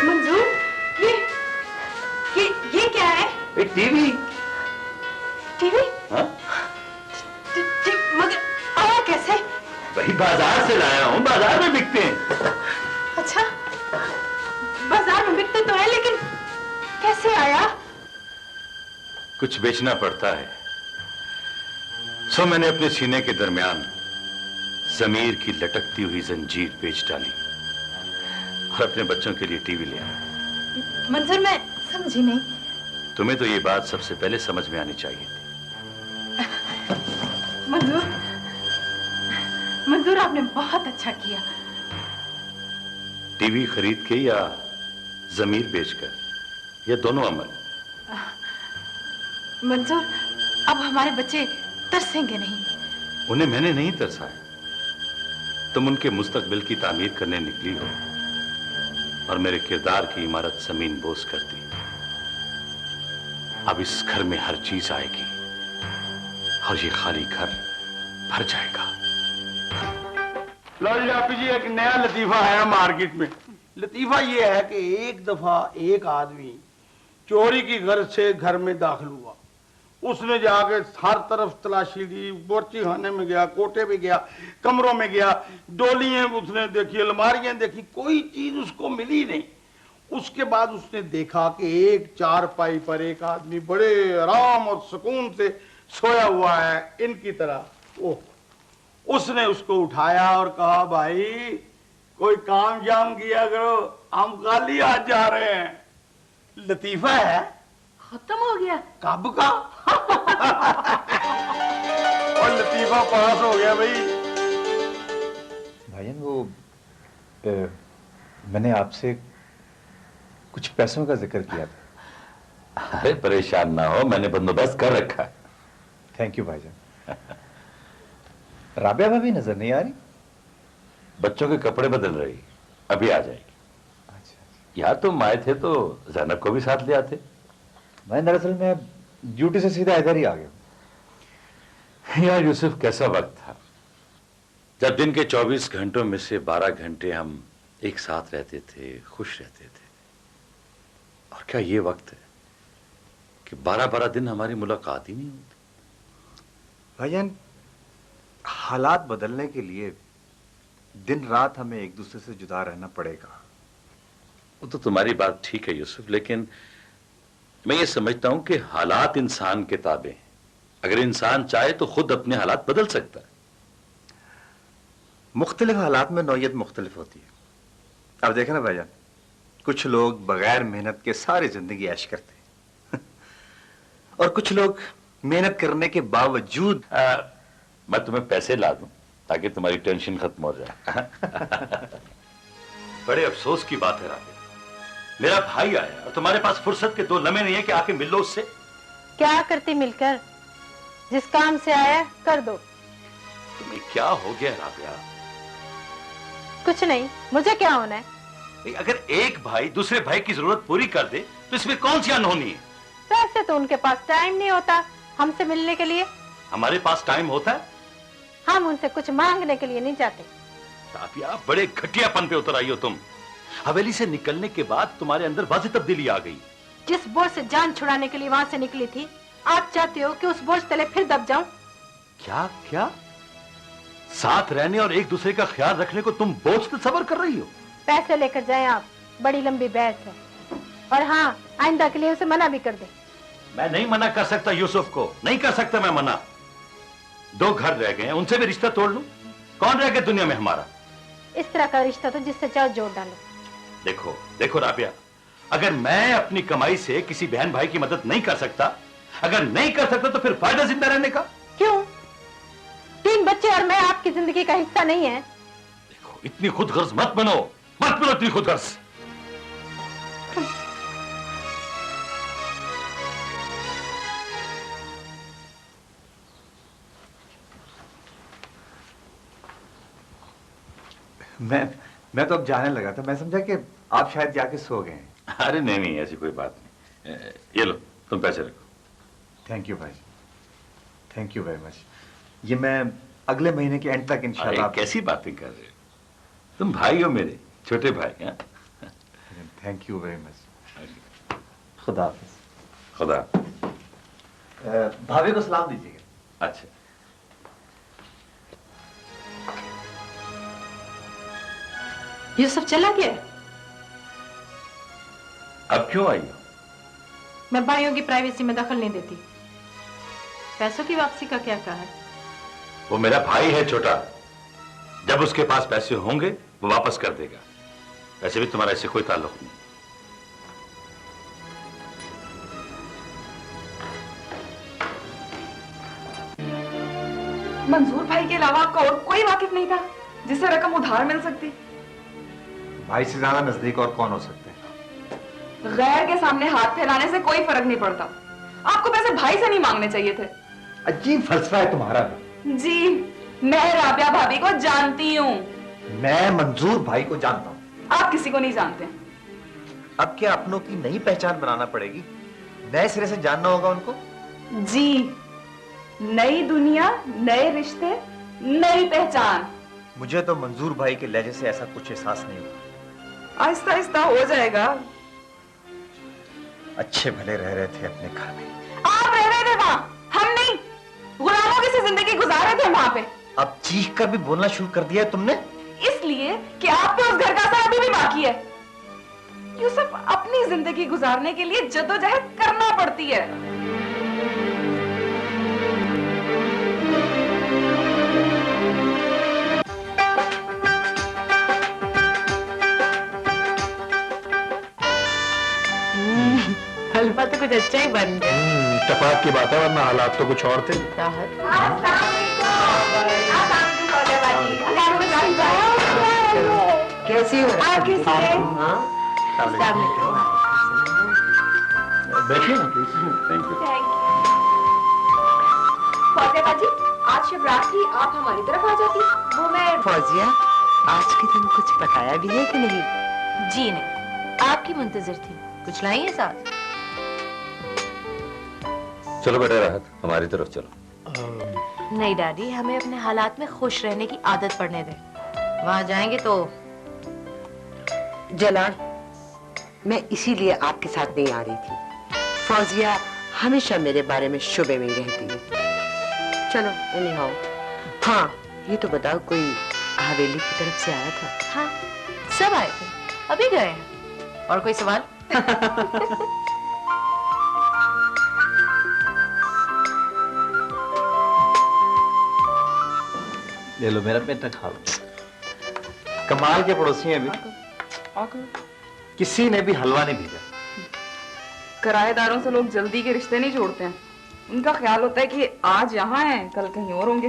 मंजूर, ये क्या है? टीवी। टीवी? हाँ? मगर आया कैसे? वही बाजार से लाया हूँ, बाजार में बिकते हैं। अच्छा, बाजार में बिकते तो है, लेकिन कैसे आया? कुछ बेचना पड़ता है, सो मैंने अपने सीने के दरमियान जमीर की लटकती हुई जंजीर बेच डाली और अपने बच्चों के लिए टीवी ले आया। मंजूर, मैं समझी नहीं। तुम्हें तो ये बात सबसे पहले समझ में आनी चाहिए थी। मंजूर, आपने बहुत अच्छा किया। टीवी खरीद के या जमीर बेचकर, या दोनों अमल? मंजूर, अब हमारे बच्चे तरसेंगे नहीं। उन्हें मैंने नहीं तरसाया, तुम उनके मुस्तकबिल की तामीर करने निकली हो और मेरे किरदार की इमारत जमीन बोस कर दी। अब इस घर में हर चीज आएगी और ये खाली घर भर जाएगा। लो जी आपी जी, एक नया लतीफा आया मार्केट में। लतीफा ये है कि एक दफा एक आदमी चोरी की गर्ज से घर में दाखिल हुआ। उसने जाके हर तरफ तलाशी दी, बोर्ची खाने में गया, कोटे में गया, कमरों में गया, डोलियां उसने देखी, अलमारियां देखी, कोई चीज उसको मिली नहीं। उसके बाद उसने देखा कि एक चारपाई पर एक आदमी बड़े आराम और सुकून से सोया हुआ है, इनकी तरह। ओह, उसने उसको उठाया और कहा, भाई कोई काम जाम किया करो, हम खाली आज जा रहे हैं। लतीफा है, खत्म हो गया। कब का? और लतीफा पास हो गया भाई। भाईजान, वो मैंने आपसे कुछ पैसों का जिक्र किया था। अरे परेशान ना हो, मैंने बंदोबस्त कर रखा है। थैंक यू भाईजान। राबिया भाभी नजर नहीं आ रही? बच्चों के कपड़े बदल रही, अभी आ जाएगी। यार तुम आए थे तो ज़ैनब को भी साथ ले आते। मैं दरअसल मैं ड्यूटी से सीधा इधर ही आ गया। यार यूसुफ, कैसा वक्त था जब दिन के 24 घंटों में से 12 घंटे हम एक साथ रहते थे, खुश रहते थे। और क्या ये वक्त है कि 12-12 दिन हमारी मुलाकात ही नहीं होती। भाईजान, हालात बदलने के लिए दिन रात हमें एक दूसरे से जुदा रहना पड़ेगा। वो तो तुम्हारी बात ठीक है यूसुफ, लेकिन मैं ये समझता हूं कि हालात इंसान के ताबे हैं। अगर इंसान चाहे तो खुद अपने हालात बदल सकता है। मुख्तलिफ हालात में नौयत मुख्तलिफ होती है। अब देखें ना भाईजान, कुछ लोग बगैर मेहनत के सारी जिंदगी ऐश करते हैं और कुछ लोग मेहनत करने के बावजूद। मैं तुम्हें पैसे ला दूं ताकि तुम्हारी टेंशन खत्म हो जाए। बड़े अफसोस की बात है राबिया, मेरा भाई आया और तुम्हारे पास फुर्सत के 2 लम्हे नहीं है कि आके मिल लो उससे। क्या करती मिलकर, जिस काम से आया कर दो। तुम्हें क्या हो गया राबिया? कुछ नहीं, मुझे क्या होना है? अगर एक भाई दूसरे भाई की जरूरत पूरी कर दे तो इसमें कौन सी अनहोनी है? वैसे तो उनके पास टाइम नहीं होता हमसे मिलने के लिए। हमारे पास टाइम होता है। हम उनसे कुछ मांगने के लिए नहीं जाते। राबिया, बड़े घटियापन पे उतर आई हो तुम। हवेली से निकलने के बाद तुम्हारे अंदर वाज़ेह तब्दीली आ गई। जिस बोझ से जान छुड़ाने के लिए वहां से निकली थी, आप चाहते हो कि उस बोझ तले फिर दब जाऊं? क्या क्या? साथ रहने और एक दूसरे का ख्याल रखने को तुम बोझ तस्वर कर रही हो? पैसे लेकर जाएं आप, बड़ी लंबी बहस है। और हाँ, आइंदा के लिए उसे मना भी कर दे। मैं नहीं मना कर सकता यूसुफ को, नहीं कर सकता मैं मना। 2 घर रह गए हैं, उनसे भी रिश्ता तोड़ लूं? कौन रह गया दुनिया में हमारा? इस तरह का रिश्ता तो जिससे चाहो जोड़ डालो। देखो देखो राबिया, अगर मैं अपनी कमाई से किसी बहन भाई की मदद नहीं कर सकता, अगर नहीं कर सकता तो फिर फायदा जिंदा रहने का? क्यों? 3 बच्चे और मैं आपकी जिंदगी का हिस्सा नहीं है? देखो, इतनी खुदगर्ज मत बनो, मत बनो इतनी खुदगर्ज। मैं तो अब जाने लगा था। मैं समझा कि आप शायद जाके सो गए हैं। अरे नहीं नहीं, ऐसी कोई बात नहीं। ये लो, तुम पैसे रखो। थैंक यू भाई, थैंक यू वेरी मच। ये मैं अगले महीने के एंड तक इंशाल्लाह। कैसी बातें कर रहे हो? तुम भाई हो मेरे, छोटे भाई हैं। Thank you very much. खुदा हाफिज। खुदा। भाभी को सलाम दीजिएगा। अच्छा। ये सब चला गया? अब क्यों आई हो? मैं भाइयों की प्राइवेसी में दखल नहीं देती। पैसों की वापसी का क्या कहा है? वो मेरा भाई है छोटा, जब उसके पास पैसे होंगे वो वापस कर देगा। वैसे भी तुम्हारा इससे कोई ताल्लुक नहीं। मंजूर भाई के अलावा आपका और कोई वाकिफ नहीं था जिससे रकम उधार मिल सकती? भाई से ज्यादा नजदीक और कौन हो सकते हैं? गैर के सामने हाथ फैलाने से कोई फर्क नहीं पड़ता। आपको पैसे भाई से नहीं मांगने चाहिए थे। अजीब फलसफा है तुम्हारा भी। जी, मैं राबिया भाभी को जानती हूँ। मैं मंजूर भाई को जानता हूँ। आप किसी को नहीं जानते। अब क्या अपनों की नई पहचान बनाना पड़ेगी? नए सिरे से जानना होगा उनको। जी, नई दुनिया, नए रिश्ते, नई पहचान। मुझे तो मंजूर भाई के लहजे से ऐसा कुछ एहसास नहीं हुआ। आहिस्ता आहिस्ता हो जाएगा। अच्छे भले रह रहे थे अपने घर में। आप रह रहे थे वहां, हम नहीं। गुलामों की सी जिंदगी गुजार रहे थे वहां पे। अब चीख कर भी बोलना शुरू कर दिया है तुमने? इसलिए कि आपके उस घर का असर अभी भी बाकी है। यूसुफ, अपनी जिंदगी गुजारने के लिए जद्दोजहद करना पड़ती है। हलवा तो कुछ अच्छा ही बन गया। इत्तेफाक की बात है, वरना हालात तो कुछ और थे। कैसी हो? बैठिए ना प्लीज। Thank you. फौजिया बाजी, आज शिवरात्रि आप हमारी तरफ आ जाती। वो मैं फौजिया, आज के दिन कुछ पकाया भी है कि नहीं? जी नहीं, आपकी मुंतजर थी। कुछ लाई है साथ? चलो बेटा राहत, हमारी तरफ चलो। नहीं डैडी, हमें अपने हालात में खुश रहने की आदत पड़ने दे। वहां जाएंगे तो जलाल, मैं इसीलिए आपके साथ नहीं आ रही थी। फौजिया हमेशा मेरे बारे में शुबे में ही रहती है। चलो एनीहाउ। हाँ, ये तो बताओ, कोई हवेली की तरफ से आया था? हाँ, सब आए थे, अभी गए हैं। और कोई सवाल? ले लो मेरा बेटा, खा लो। कमाल के पड़ोसी हैं अभी, किसी ने भी हलवा नहीं भेजा। किराएदारों से लोग जल्दी के रिश्ते नहीं जोड़ते हैं। उनका ख्याल होता है कि आज यहाँ हैं, कल कहीं और होंगे।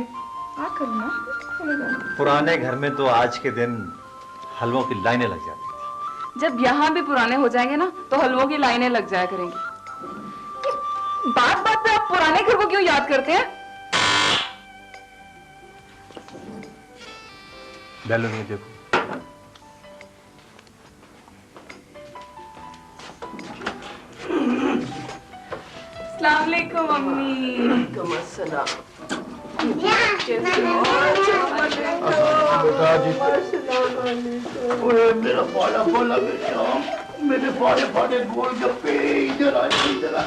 पुराने घर में तो आज के दिन हलवों की लाइनें लग जाती। जब यहाँ भी पुराने हो जाएंगे ना, तो हलवों की लाइनें लग जाया करेंगी। बात बात पे आप पुराने घर को क्यों याद करते हैं? बैलो में देखो। अस्सलाम वालेकुम मम्मी। वालेकुम अस्सलाम। मेरा पाला पाला बेटा, मेरे फाड़े फाड़े गोलगप्पे, इधर आ इधर आ।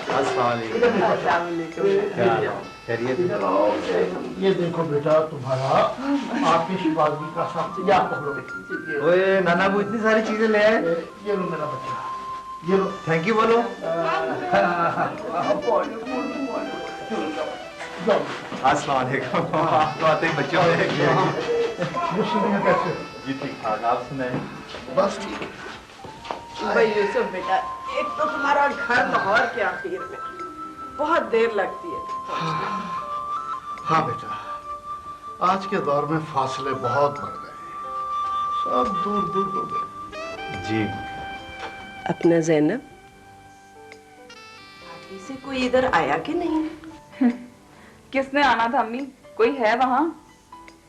ये देखो बेटा तुम्हारा आपकी शिवाजी का सबसे या पकड़ो। ओए नाना वो इतनी सारी चीजें ले आए। ये लो मेरा बच्चा, ये लो। थैंक यू बोलो। अस्सलाम वालेकुम। तो आते ही बच्चों में कैसे? जी ठीक ठाक, आप सुनाए? बस ठीक। भाई यूसुफ बेटा, एक तो तुम्हारा घर लाहौर के आखिर में, बहुत देर लगती है। हाँ बेटा, आज के दौर में फासले बहुत बढ़ गए, सब दूर दूर हो गए। जी। अपना ज़ैनब, आगे से कोई इधर आया कि नहीं? किसने आना था अम्मी? कोई है वहाँ?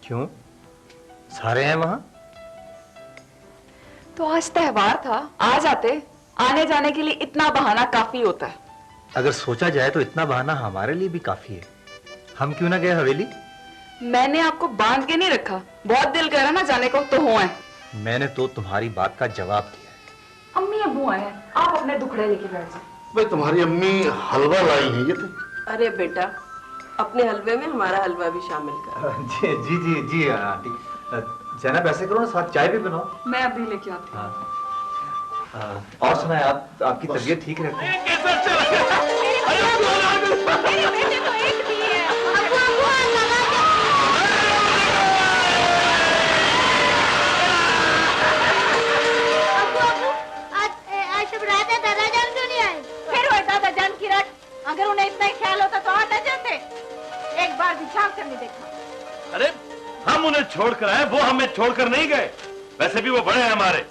क्यों, सारे हैं वहाँ? तो आज त्योहार था, आ जाते। आने जाने के लिए इतना बहाना काफी होता है। अगर सोचा जाए तो इतना बहाना हमारे लिए भी काफी है। हम क्यों ना गए हवेली? मैंने आपको बांध के नहीं रखा, बहुत दिल कर रहा ना जाने को, तो हो आए। मैंने तो तुम्हारी बात का जवाब दिया है। अम्मी अब्बू आए हैं, आप अपने दुखड़े लेके बैठ जाओ। भाई तुम्हारी अम्मी हलवा लाई है ये तो। अरे बेटा, अपने हलवे में हमारा हलवा भी शामिल कर। जी जी जी जी आंटी, जनाब ऐसे करो ना, साथ चाय भी बनाओ। मैं अभी लेके आती हूँ। और सुनाए, आप आपकी तबीयत ठीक रहती है? आज शिवरात है, दादा जान क्यों नहीं आए? फिर वही दादा जान की रट। अगर उन्हें इतना ही ख्याल होता तो आ न जाते। एक बार भी झांक कर नहीं देखा। अरे हम उन्हें छोड़कर आए, वो हमें छोड़कर नहीं गए। वैसे भी वो बड़े हैं हमारे।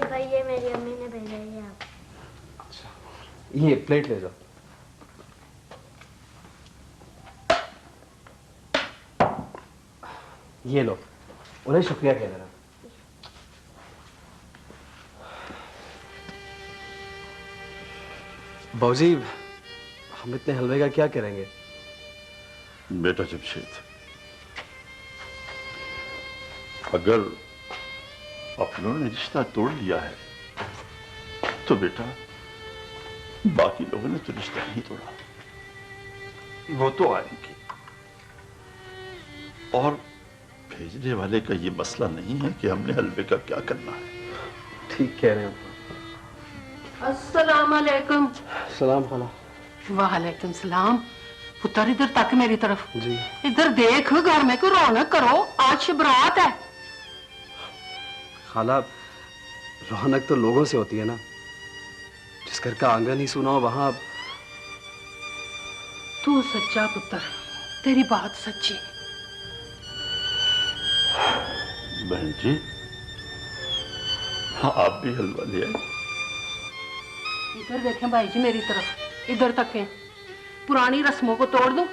भाई ये मेरी अम्मी ने भेजा है आप। ये प्लेट ले जाओ। ये लो, उन्हें शुक्रिया कह देना। बाबूजी, हम इतने हलवे का क्या करेंगे? बेटा जमशेद, अगर अपनों ने रिश्ता तोड़ लिया है तो बेटा बाकी लोगों ने तो रिश्ता नहीं तोड़ा। वो तो आएंगे, और भेजने वाले का ये मसला नहीं है कि हमने हलवे का क्या करना है। ठीक कह रहे हो। अस्सलामुअलैकुम। सलाम खाला। वालेकुम सलाम। पुत्र इधर तक मेरी तरफ। जी। इधर देख, घर में कोई रौनक करो, आज शिवरात है। खाला, रौनक तो लोगों से होती है ना। जिस घर का आंगन ही सुना हो वहां। तू सच्चा पुत्र, तेरी बात सच्ची। बहन जी, हाँ आप भी हलवा ले आए। इधर देखें भाई जी मेरी तरफ, इधर तक है। पुरानी रस्मों को तोड़ दो।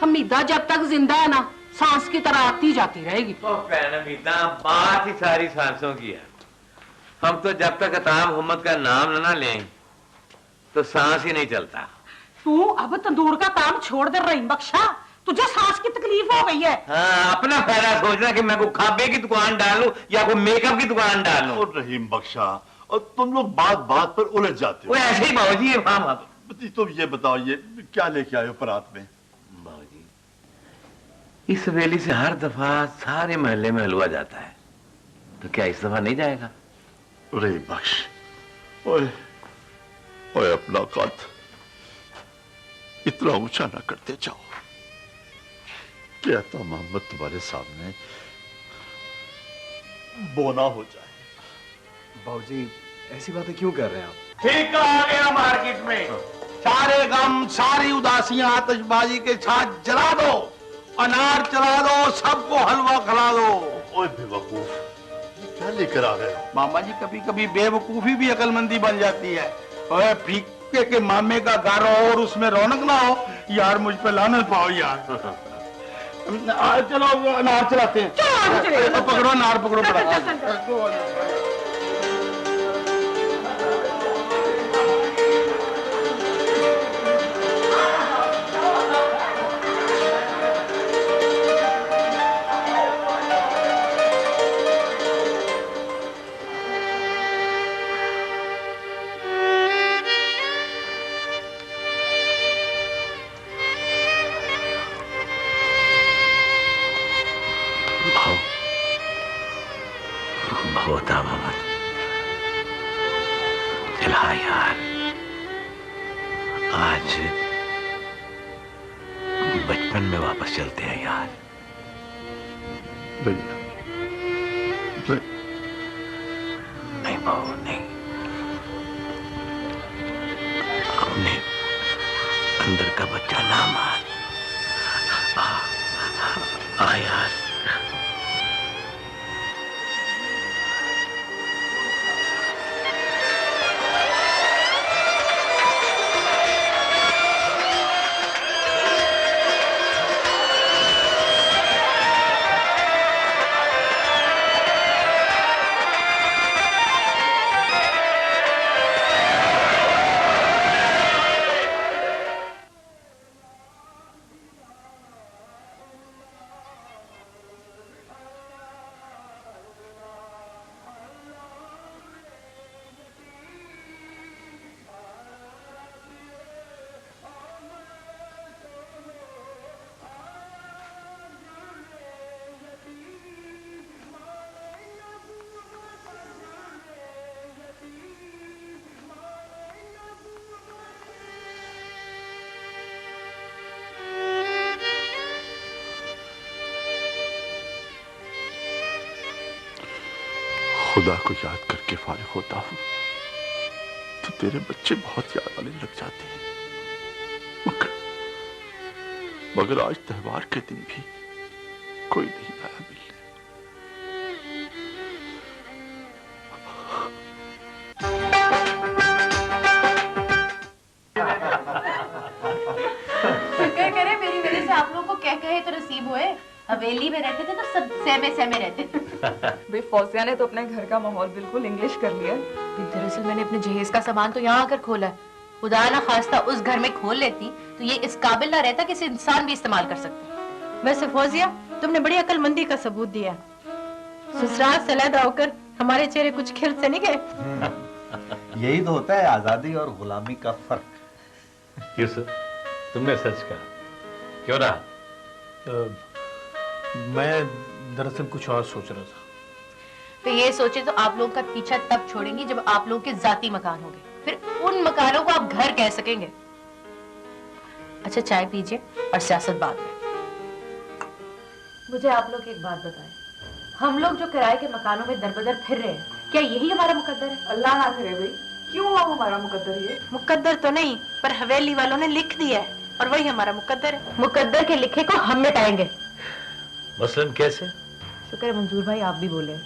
हमीदा जब तक जिंदा है ना, सांस की तरह आती जाती रहेगी। हमीदा, बात ही सारी सांसों की है। हम तो जब तक अता मोहम्मद का नाम ना लें तो सांस ही नहीं चलता। तू अब तंदूर का काम छोड़ दे रही बख्शा, तुझे सांस की तकलीफ हो गई है। हाँ, अपना फायदा सोचना कि मैं को खाबे की दुकान डालूं या कोई मेकअप की दुकान डालूं। और रहीम बख्शा, और तुम लोग बात बात पर उलझ जाते हो। वो ऐसे ही बाबूजी है। हाँ, तुम ये बताओ, ये क्या लेके आए हो परात में? बाबूजी, इस हवेली से हर दफा सारे महल्ले में हलवा जाता है, तो क्या इस दफा नहीं जाएगा? रहीम बख्श, ओए ओए, अपना कद इतना ऊंचा ना करते जाओ कि अता मोहम्मद तुम्हारे सामने बोना हो जाए। बाबूजी, ऐसी बातें क्यों कर रहे हैं आप? ठीक आ गया मार्केट में। सारे गम, सारी उदासियां आतिशबाजी के साथ जला दो, अनार चला दो, सबको हलवा खिला दो। ओए बेवकूफ, क्या लेकर आ गए हो? मामा जी, कभी कभी बेवकूफी भी अकलमंदी बन जाती है। ओए फीके के मामे का घर हो और उसमें रौनक ना हो, यार मुझ पे लानत पाओ यार। चलो अनार चलाते हैं। पकड़ो अनार, पकड़ो पड़ा। होता मोहम्मद, चला यार, आज बचपन में वापस चलते हैं यार। नहीं बहू, नहीं, अपने अंदर का बच्चा ना मार। आ यार। खुदा को याद करके फारिग होता हूं तो तेरे बच्चे बहुत याद आने लग जाते हैं, मगर आज त्योहार के दिन भी कोई नहीं आया मिलने। शुक्र करे मेरी वजह से आप लोगों को कह कहे तो नसीब हुए। हवेली में रहते थे तो सब सहमे सहमे रहते थे। भाई फौजिया ने तो अपने घर का माहौल बिल्कुल इंग्लिश कर लिया। दरअसल मैंने अपने जहेज का सामान तो यहाँ आकर खोला है। खुदा ना खास्ता उस घर में खोल लेती तो ये इस काबिल ना रहता कि इसे इंसान भी इस्तेमाल कर सकते। वैसे फौजिया, तुमने बड़ी अकलमंदी का सबूत दिया। ससुराल से अलग होकर हमारे चेहरे कुछ खिल से नहीं गए। यही तो होता है आजादी और गुलामी का फर्क। यूसुफ, तुमने सच कहा। क्यों रहा? मैं दरअसल कुछ और सोच रहा था। तो ये सोचे तो आप लोगों का पीछा तब छोड़ेंगी जब आप लोगों के जाती मकान होंगे, फिर उन मकानों को आप घर कह सकेंगे। अच्छा चाय पीजिए और सियासत बाद में। मुझे आप लोग एक बात बताएं, हम लोग जो किराए के मकानों में दरबदर फिर रहे हैं, क्या यही हमारा मुकद्दर है? अल्लाह ना करे भाई, क्यों हुआ हमारा मुकद्दर? ये मुकद्दर तो नहीं, पर हवेली वालों ने लिख दिया है और वही हमारा मुकद्दर है। मुकद्दर के लिखे को हम मिटाएंगे। मसलन कैसे? शुक्र है मंजूर भाई आप भी बोले।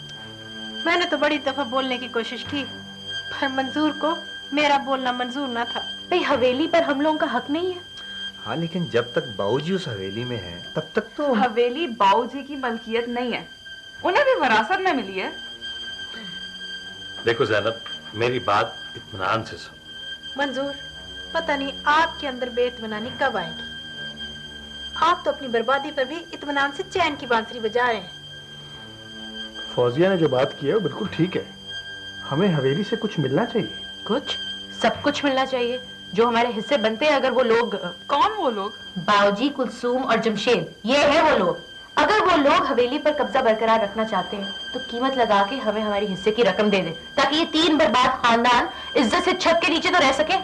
मैंने तो बड़ी दफा बोलने की कोशिश की, पर मंजूर को मेरा बोलना मंजूर ना था। भाई हवेली पर हम लोगों का हक नहीं है। हाँ, लेकिन जब तक बाऊजी उस हवेली में है तब तक तो हवेली बाऊजी की मलकियत नहीं है, उन्हें भी विरासत में मिली है। देखो ज़ैनब, मेरी बात इत्मीनान से सुन। मंजूर, पता नहीं आपके अंदर बेइत्मीनानी कब आएगी। आप तो अपनी बर्बादी पर भी इत्मीनान से चैन की बांसुरी बजा रहे हैं। फौजिया ने जो बात की है वो बिल्कुल ठीक है, हमें हवेली से कुछ मिलना चाहिए। कुछ? सब कुछ मिलना चाहिए जो हमारे हिस्से बनते हैं। अगर वो लोग, कौन वो लोग? बाऊजी, कुलसूम और जमशेद, ये है वो लोग। अगर वो लोग हवेली पर कब्जा बरकरार रखना चाहते हैं तो कीमत लगा के हमें हमारी हिस्से की रकम दे दे, ताकि ये 3 बर्बाद खानदान इज्जत से छत के नीचे तो रह सके।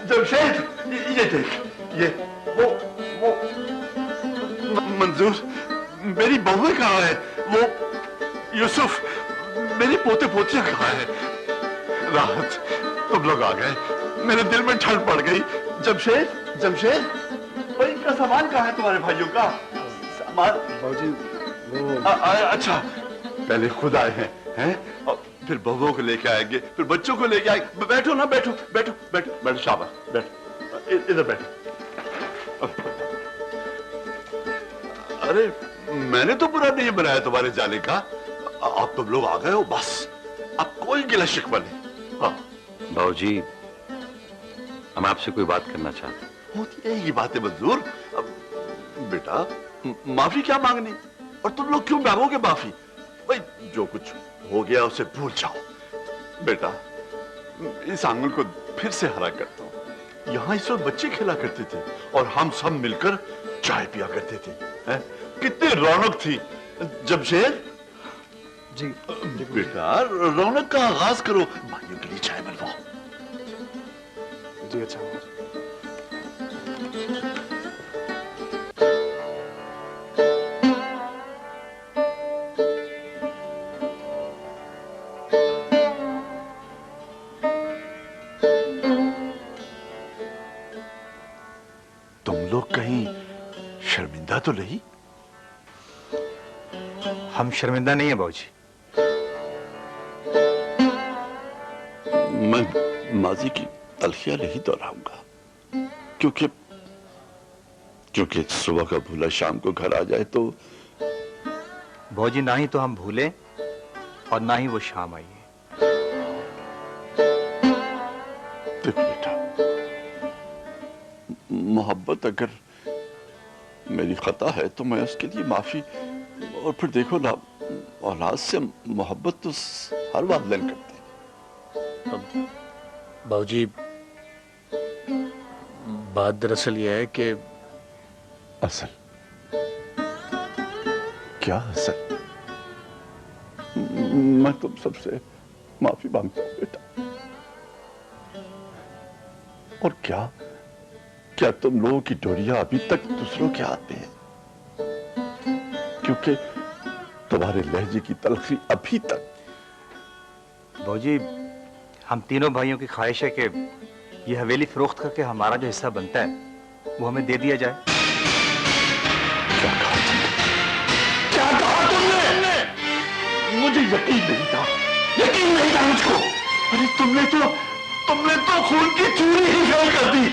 जमशेद, ये देख, ये वो मंजूर, मेरी बहू कहाँ है? वो यूसुफ, मेरी पोते पोतियां कहाँ है? राहत, तुम लोग आ गए, मेरे दिल में ठंड पड़ गई। जमशेद, जमशेद, भाई इनका सामान कहाँ है तुम्हारे भाइयों का? सामान बाबूजी वो अच्छा, पहले खुद आए हैं और फिर बहुओं को लेके आएंगे, फिर बच्चों को लेके आएंगे। बैठो ना, बैठो बैठो बैठो बैठो, शाबाश, बैठो, इधर बैठो। अरे मैंने तो बुरा नहीं बनाया तुम्हारे जाने का, आप तुम लोग आ गए हो, बस अब कोई गिला शिकवा नहीं। हाँ बाबूजी, हम आपसे कोई बात करना चाहते हैं। होती है ये बातें मंजूर। अब बेटा, माफी क्या मांगनी, और तुम लोग क्यों मांगोगे माफी? भाई जो कुछ हो गया उसे भूल जाओ। बेटा, इस आंगन को फिर से हरा करता हूँ। यहाँ इस वक्त बच्चे खेला करते थे और हम सब मिलकर चाय पिया करते थे, हैं? कितनी रौनक थी। जमशेद जी, बेटा रौनक का आगाज करो, भाइयों के लिए चाय बनवाओ। जी अच्छा। तुम लोग कहीं शर्मिंदा तो नहीं? हम शर्मिंदा नहीं है बाबूजी। मैं माजी की तलखियां नहीं दोहराऊंगा, क्योंकि सुबह का भूला शाम को घर आ जाए तो। बाबूजी, ना ही तो हम भूले और ना ही वो शाम आई है। देखो बेटा, मोहब्बत अगर मेरी खता है तो मैं उसके लिए माफी, और फिर देखो ना, औलाद से मोहब्बत तो हर वालिदैन करते हैं। बाबूजी, बात दरअसल यह है कि असल क्या असल? मैं तुम सबसे माफी मांगता हूं बेटा। और क्या तुम लोगों की डोरियां अभी तक दूसरों के हाथ में है? क्योंकि तुम्हारे लहजे की तलखी अभी तक। बाबूजी, हम तीनों भाइयों की ख्वाहिश है कि ये हवेली फरोख्त करके हमारा जो हिस्सा बनता है वो हमें दे दिया जाए। क्या कहा तुमने? मुझे यकीन नहीं था मुझको। अरे तुमने तो खून की चूरी ही फेल कर दी।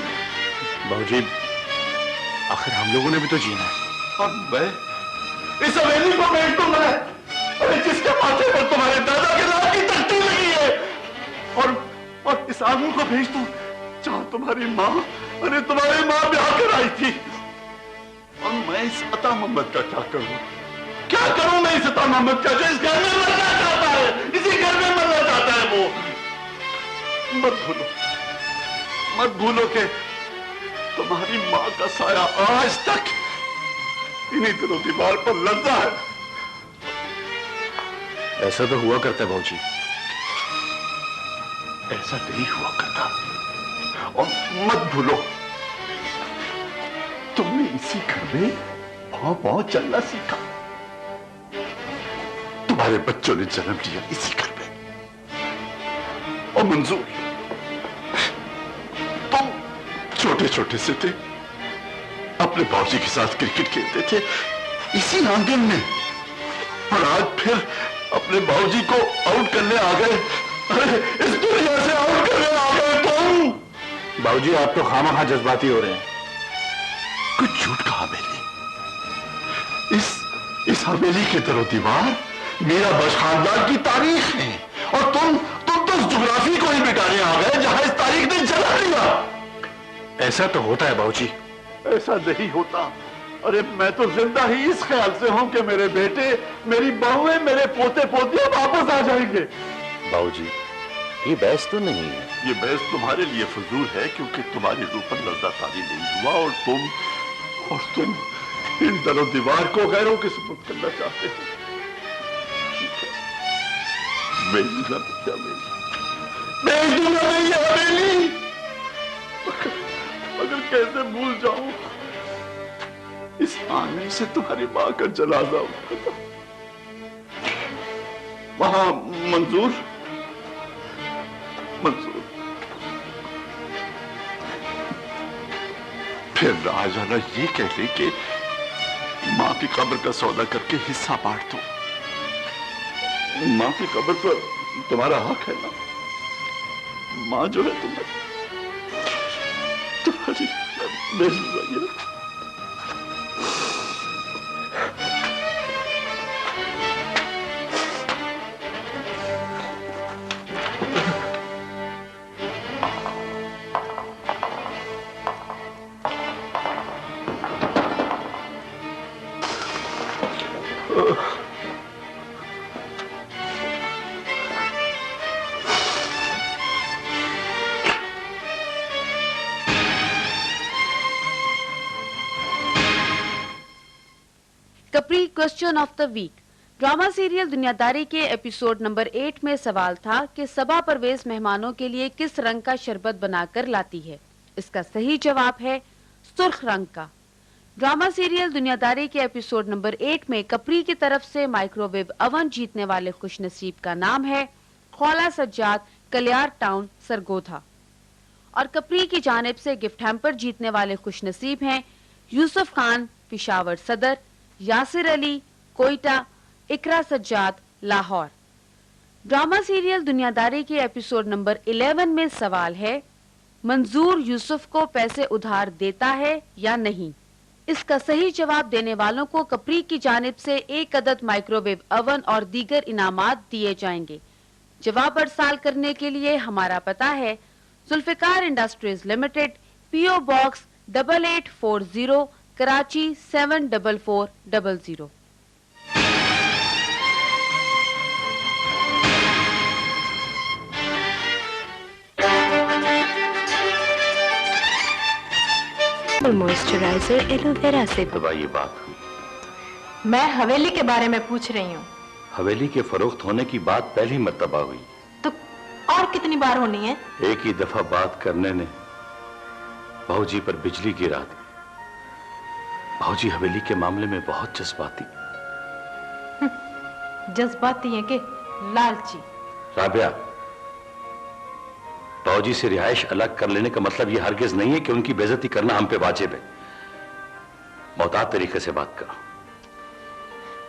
बाबूजी, आखिर हम लोगों ने भी तो जीना है। और मैं इस हवेली को बेच दूंगा, अरे जिसके माथे पर तुम्हारे दादा के नाम की तख्ती लगी है, और इस आंगन को भेज दूं जहां तुम्हारी माँ ब्याह कर आई थी। और मैं इस अता मोहम्मद का क्या करूं मैं इस अता मोहम्मद का, जो इस घर में मरना चाहता है, इसी घर में मरना चाहता है। वो मत भूलो कि तुम्हारी माँ का साया आज तक इन्हीं दिनों दीवार पर लगा है। ऐसा तो हुआ करता है भाऊजी। ऐसा नहीं हुआ करता। और मत भूलो, तुमने इसी घर में पांव पांव चलना सीखा। तुम्हारे बच्चों ने जन्म लिया इसी घर में। और मंजूर, तुम छोटे छोटे से थे, अपने बाबूजी के साथ क्रिकेट खेलते थे इसी आंगन में, और आज फिर अपने बाबूजी को आउट करने आ गए। अरे इस दुनिया से आउट करने आ गए तुम। बाबूजी आप तो खामखा जज्बाती हो रहे हैं। कुछ झूठ कहा मैंने। इस हवेली के दरो दीवार मेरा बश खानदान की तारीख है, और तुम तो उस जुग्राफी को ही मिटाने आ गए जहां इस तारीख ने जला लिया। ऐसा तो होता है बाबूजी। ऐसा नहीं होता। अरे मैं तो जिंदा ही इस ख्याल से हूं कि मेरे बेटे, मेरी बहुएं, मेरे पोते पोतियां वापस आ जाएंगे। बाबूजी ये बहस तो नहीं है। ये बहस तुम्हारे लिए फजूल है क्योंकि तुम्हारी रूह पर लज्जत-तानी नहीं हुआ, और तुम इन दरो दीवार को गैरों के सुपुर्द करना चाहते हो। अगर कैसे भूल जाऊं इस आंगन से तुम्हारी मां का जनाजा उठा था। वहां मंजूर फिर राजाना ये कह ले कि मां की कब्र का सौदा करके हिस्सा बांट दो। मां की कब्र पर तुम्हारा हक है ना। मां जो है तुम्हारी बेजुबान है। कपरी question of the week. Drama serial Duniyadari के एपिसोड नंबर 8 में सवाल था कि सबा परवेज मेहमानों के लिए किस रंग का शरबत बनाकर लाती है। इसका सही जवाब है सुर्ख रंग का। ड्रामा सीरियल दुनियादारी के एपिसोड नंबर 8 में कपरी की तरफ से माइक्रोवेव अवन जीतने वाले खुशनसीब का नाम है खौला सज्जाद, कलियार टाउन, सरगोधा। और कपरी की जानिब से गिफ्ट हैम्पर जीतने वाले खुशनसीब हैं यूसुफ खान, पिशावर सदर, यासिर अली, कोयटा, इकरा सज्जाद, लाहौर। ड्रामा सीरियल दुनियादारी के एपिसोड नंबर 11 में सवाल है मंजूर यूसुफ को पैसे उधार देता है या नहीं। इसका सही जवाब देने वालों को कपरी की जानिब से 1 अदद माइक्रोवेव अवन और दीगर इनामात दिए जाएंगे। जवाब अरसाल करने के लिए हमारा पता है Zulfiqar industries limited, PO box 8840, Karachi 74400। Moisturiser aloe vera से। तो ये बात मैं हवेली के बारे में पूछ रही हूँ। हवेली के फरोख्त होने की बात पहली मर्तबा हुई, तो और कितनी बार होनी है? एक ही दफा बात करने ने भाऊजी पर बिजली गिरा दी। भाऊजी हवेली के मामले में बहुत जज्बाती। जज्बाती है कि लालची? राबिया, भाऊजी से रिहाइश अलग कर लेने का मतलब यह हरगिज नहीं है कि उनकी बेइज्जती करना हम पे वाजिब है। मोहतात तरीके से बात करो।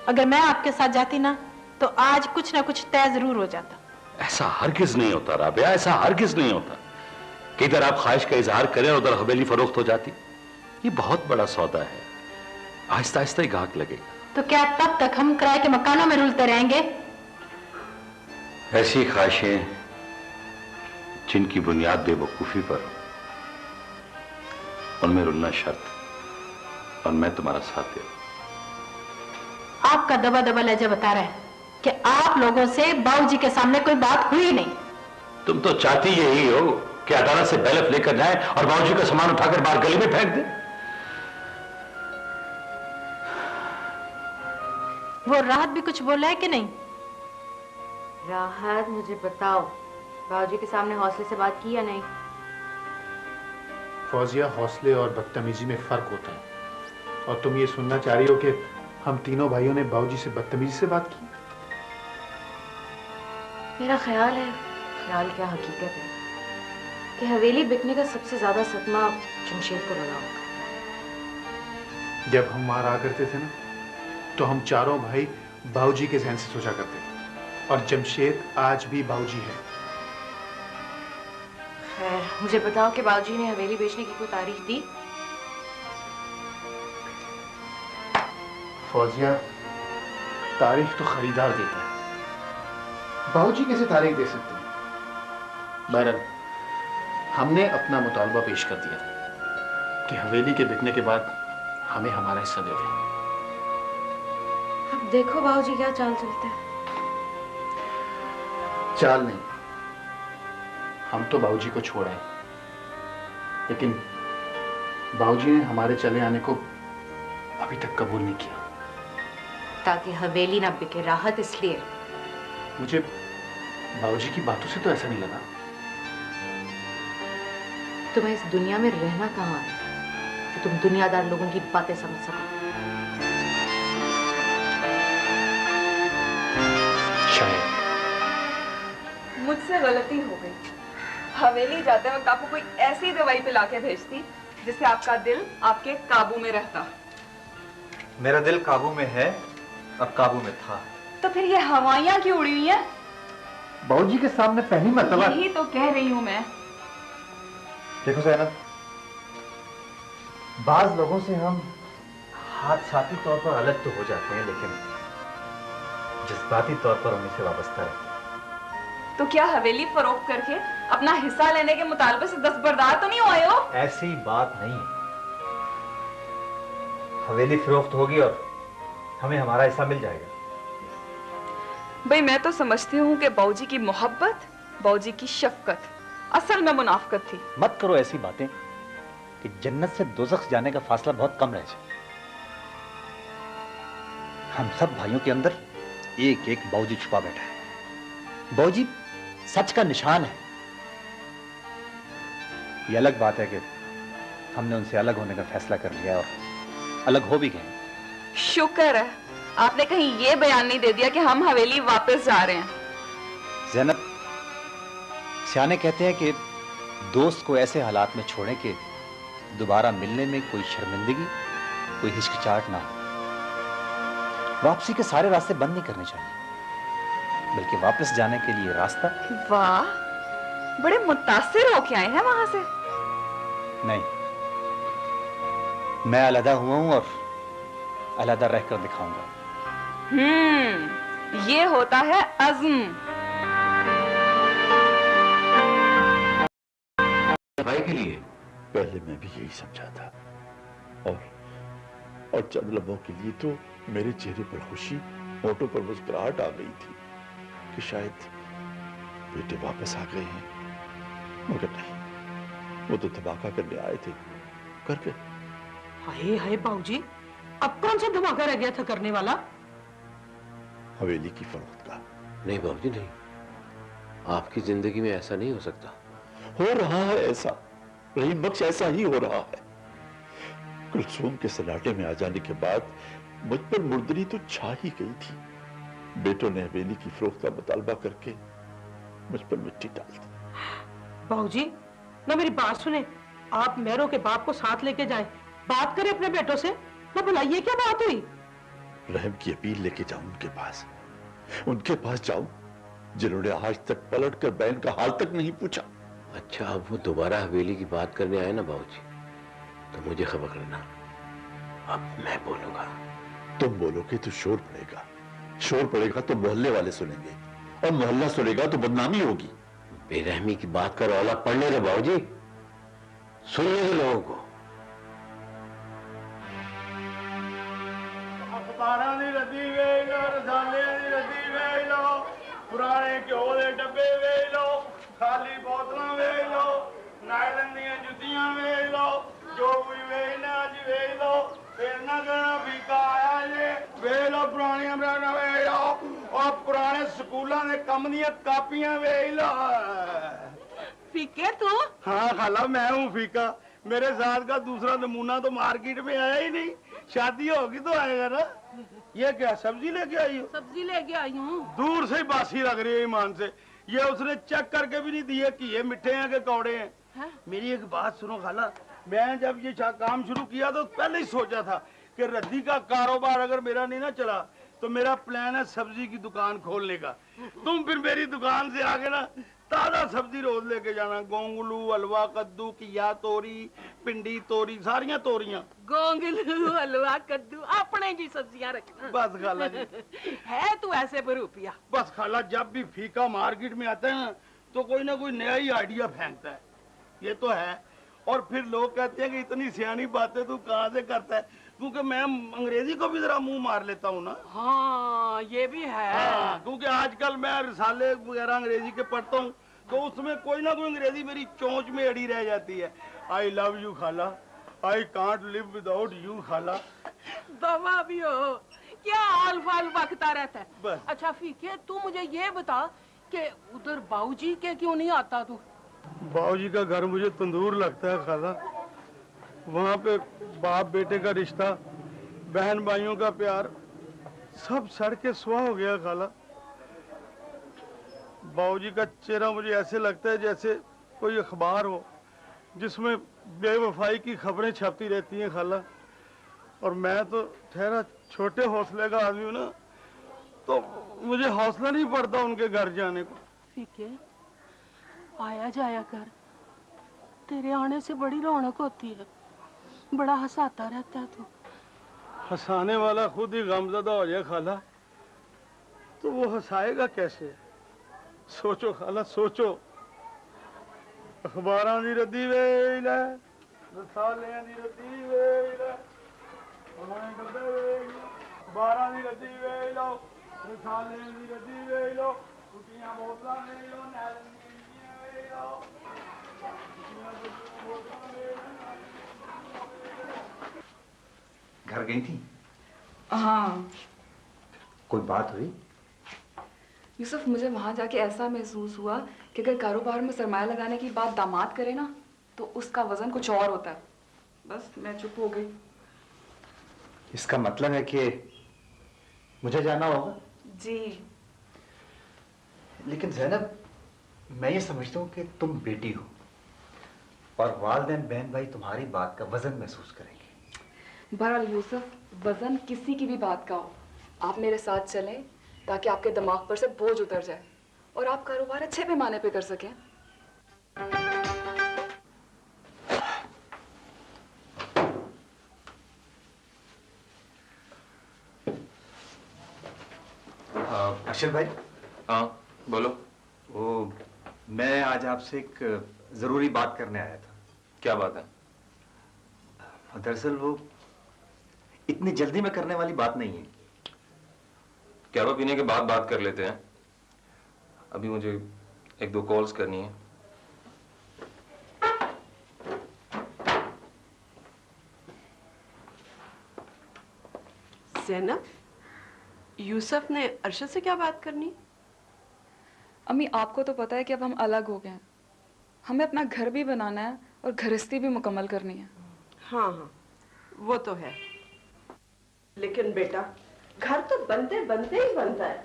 अगर मैं आपके साथ जाती ना तो आज कुछ ना कुछ तय जरूर हो जाता। ऐसा हरगिज नहीं होता राबिया, ऐसा हरगिज नहीं होता कि इधर आप ख्वाहिश का इजहार करें और उधर हवेली फरोख्त हो जाती। ये बहुत बड़ा सौदा है, आहिस्ता आहिस्ता ही गाहक लगेगा। तो क्या तब तक हम किराए के मकानों में रुलते रहेंगे? ऐसी ख्वाहिशें जिनकी बुनियाद बेवकूफी पर हो, उनमें रुलना शर्त, और मैं तुम्हारा साथ दे। आपका दबा दबा लहजा बता रहा है कि आप लोगों से बाबूजी के सामने कोई बात हुई नहीं। तुम तो चाहती यही हो कि अदालत से बैलफ लेकर जाए और बाबूजी का सामान उठाकर बाहर गली में फेंक दे। वो राहत भी कुछ बोला है कि नहीं? राहत, मुझे बताओ, बाबूजी के सामने हौसले से बात की या नहीं? फौजिया, हौसले और बदतमीजी में फर्क होता है। और तुम ये सुनना चाह रही हो कि हम तीनों भाइयों ने बाबूजी से बदतमीजी से बात की? मेरा ख्याल है, ख्याल क्या हकीकत है, कि हवेली बिकने का सबसे ज्यादा सदमा जमशेद को लगा होगा। जब हम वहां रहा करते थे ना, तो हम चारों भाई बाबूजी के जहन से सोचा करते थे, और जमशेद आज भी बाबूजी है। खैर, मुझे बताओ कि बाबूजी ने हवेली बेचने की कोई तारीख दी? फौजिया, तारीख तो खरीदार देता है, बाबूजी कैसे तारीख दे सकते हैं? बहरहाल, हमने अपना मुतालबा पेश कर दिया कि हवेली के बिकने के बाद हमें हमारा हिस्सा दे दें। अब देखो बाबूजी क्या चाल चलते हैं। चाल नहीं, हम तो बाबूजी को छोड़ आए, लेकिन बाबूजी ने हमारे चले आने को अभी तक कबूल नहीं किया। ताकि हवेली ना बिके, राहत इसलिए। मुझे बाबूजी की बातों से तो ऐसा नहीं लगा। तुम्हें इस दुनिया में रहना कहाँ है कि तुम दुनियादार लोगों की बातें समझ सको? शायद मुझसे गलती हो गई। हवेली जाते वक्त आपको कोई ऐसी दवाई पिला के भेजती जिससे आपका दिल आपके काबू में रहता। मेरा दिल काबू में है और काबू में था। तो फिर ये हवाइयां क्यों उड़ी हुई हैं? बाबूजी के सामने पहली मर्तबा। यही तो कह रही हूं मैं। देखो ज़ैनब, बाज लोगों से हम हादसाती तौर पर अलग तो हो जाते हैं, लेकिन जज्बाती तौर पर उन्हीं से वाबस्ता रहते हैं। तो क्या हवेली फरोख्त करके अपना हिस्सा लेने के मुतालबे से दस्तबरदार तो नहीं हुए हो? ऐसी बात नहीं है। हवेली फरोख्त होगी और हमें हमारा हिस्सा मिल जाएगा। भाई, मैं तो समझती हूँ कि बाबूजी की मोहब्बत, बाबूजी की शफकत असल में मुनाफकत थी। मत करो ऐसी बातें कि जन्नत से दोज़ख जाने का फासला बहुत कम रह जाए। हम सब भाइयों के अंदर एक एक बाबूजी छुपा बैठा है। बाबूजी सच का निशान है। ये अलग बात है कि हमने उनसे अलग होने का फैसला कर लिया और अलग हो भी गए। शुक्र है आपने कहीं ये बयान नहीं दे दिया कि हम हवेली वापस जा रहे हैं। ज़ैनब, सियाने कहते हैं कि दोस्त को ऐसे हालात में छोड़ें कि दोबारा मिलने में कोई शर्मिंदगी, कोई हिचकिचाहट ना हो। वापसी के सारे रास्ते बंद नहीं करने चाहिए, बल्कि वापस जाने के लिए रास्ता। वाह, बड़े मुतासिर होके आए हैं वहां से। नहीं, मैं अलहदा हुआ हूं और अलहदा रहकर दिखाऊंगा। ये होता है अज़्म। भाई के लिए पहले मैं भी यही समझा था, और चंद लम्हों के लिए तो मेरे चेहरे पर खुशी, होठों पर मुस्कुराहट आ गई थी कि शायद बेटे वापस आ गए हैं, मगर नहीं, वो तो धमाका करने आए थे, कर गए। हाय हाय बाबूजी, अब कौन सा धमाका रह गया था करने वाला? हवेली की फरोख्त का। नहीं बाबूजी, नहीं, आपकी जिंदगी में ऐसा नहीं हो सकता। हो रहा है ऐसा, रहीम बख्श, ऐसा ही हो रहा है। कुलसूम के सन्नाटे में आ जाने के बाद मुझ पर मुर्दरी तो छा ही गई थी। बेटों ने हवेली की फरोख्त का मुतालबा करके मुझ पर मिट्टी डाल दी। बाबूजी, ना मेरी बात सुने, आप मेहरों के बाप को साथ लेके जाएं, बात करें अपने बेटों से, ना बुलाइए, क्या बात हुई? रहम की अपील लेके जाऊं उनके पास जाऊं जिन्होंने आज तक पलट कर बहन का हाल तक नहीं पूछा। अच्छा, अब वो दोबारा हवेली की बात करने आए ना बाबूजी, तो मुझे खबर करना, अब मैं बोलूंगा। तुम बोलोगे तो शोर पड़ेगा, शोर पड़ेगा तो मोहल्ले वाले सुनेंगे, और मोहल्ला सुनेगा तो बदनामी होगी। बेरहमी की बात का रौला पड़ने दो बाबूजी, सुनने दो लोगों को। अखबारां दी रद्दी वेख लो, रसाले दी रद्दी वेख लो, पुराने घ्यो दे डब्बे वेख लो, खाली बोतलां वेख लो, नायलन दीयां जुत्तियां वेख लो, जो कोई वेखना अज वेख लो, फिर ना कहना फीका आया जे। वेख लो पुरानियां ब्रांडां वेख लो, और पुराने स्कूलों ने कम दिया कापियां वे ला। फीके तू? हाँ खाला मैं हूँ फीका। मेरे साथ का दूसरा नमूना तो मार्केट में आया ही नहीं। शादी होगी तो आएगा ना। ये क्या सब्जी लेके आई हो? सब्जी लेके आई हूँ। दूर से ही बासी लग रही है ईमान से। ये उसने चेक करके भी नहीं दिए कि ये मिठे हैं कि कौड़े हैं। है? मेरी एक बात सुनो खाला, मैं जब ये काम शुरू किया तो पहले ही सोचा था कि रद्दी का कारोबार अगर मेरा नहीं ना चला तो मेरा प्लान है सब्जी की दुकान खोलने का। तुम फिर मेरी दुकान से आके ना ताजा सब्जी रोज लेके जाना। गोंगलू, हलवा, कद्दू, किया, तोरी, पिंडी, तोरी, सारियां तोरियां। गोंगलू, हलवा, कद्दू, अपने जी सब्जियां रखना। बस खाला जी। है तू ऐसे बरूपिया। बस खाला जब भी फीका मार्केट में आता है ना तो कोई ना कोई नया ही आइडिया फेंकता है। ये तो है। और फिर लोग कहते हैं कि इतनी सियानी बातें तू कहाँ से करता है, क्योंकि मैं अंग्रेजी को भी जरा मुंह मार लेता हूँ ना। हाँ ये भी है। हाँ, क्योंकि आजकल मैं रिसाले वगैरह अंग्रेजी के पढ़ता हूँ तो उसमें कोई ना कोई अंग्रेजी मेरी चोंच में अड़ी रह जाती है। आई लव यू खाला, I can't live without you खाला। दवा भी हो क्या आल फाल बकता रहता है। बस। अच्छा फीके तू मुझे ये बता कि उधर बाबूजी के क्यों नहीं आता तू? बाबूजी का घर मुझे तंदूर लगता है खाला। वहाँ पे बाप बेटे का रिश्ता, बहन भाइयों का प्यार सब सड़ के सुहा हो गया खाला। बाबूजी का चेहरा मुझे ऐसे लगता है जैसे कोई अखबार हो जिसमें बेवफाई की खबरें छपती रहती हैं खाला। और मैं तो ठहरा छोटे हौसले का आदमी हूँ ना, तो मुझे हौसला नहीं पड़ता उनके घर जाने को। फीके आया जाया कर, तेरे आने से बड़ी रौनक होती है, बड़ा हंसाता रहता है तू। हंसाने वाला खुद ही गमजदा हो जाए खाला तो वो हंसाएगा कैसे? सोचो खाला सोचो। अखबारां दी रद्दी वेले, रसालियां दी रद्दी वेले, उन्होंने डब्बे वेले, अखबारां दी रद्दी वेलो, रसालियां दी रद्दी वेलो, टुटियां बोतलां वेलो, नैलन दी टिक्कियां वेलो, टुटियां बोतलां वेलो। घर गई थी? हाँ। कोई बात हुई? यूसुफ मुझे वहां जाके ऐसा महसूस हुआ कि अगर कारोबार में सरमाया लगाने की बात दामाद करे ना तो उसका वजन कुछ और होता है। बस मैं चुप हो गई। इसका मतलब है कि मुझे जाना होगा? जी। लेकिन ज़ैनब, मैं ये समझता हूँ कि तुम बेटी हो और वालिदैन बहन भाई तुम्हारी बात का वजन महसूस करेंगे। बहरहाल यूसुफ, वजन किसी की भी बात का हो, आप मेरे साथ चलें ताकि आपके दिमाग पर से बोझ उतर जाए और आप कारोबार अच्छे पैमाने पे कर सकें। अरशद भाई। हाँ बोलो। वो मैं आज आपसे एक जरूरी बात करने आया था। क्या बात है? दरअसल वो इतनी जल्दी में करने वाली बात नहीं है। कहवा पीने के बाद बात कर लेते हैं। अभी मुझे एक दो कॉल्स करनी है। ज़ैनब, यूसुफ ने अरशद से क्या बात करनी? अम्मी आपको तो पता है कि अब हम अलग हो गए हैं। हमें अपना घर भी बनाना है और गृहस्थी भी मुकम्मल करनी है। हाँ हाँ वो तो है, लेकिन बेटा घर तो बनते बनते ही बनता है।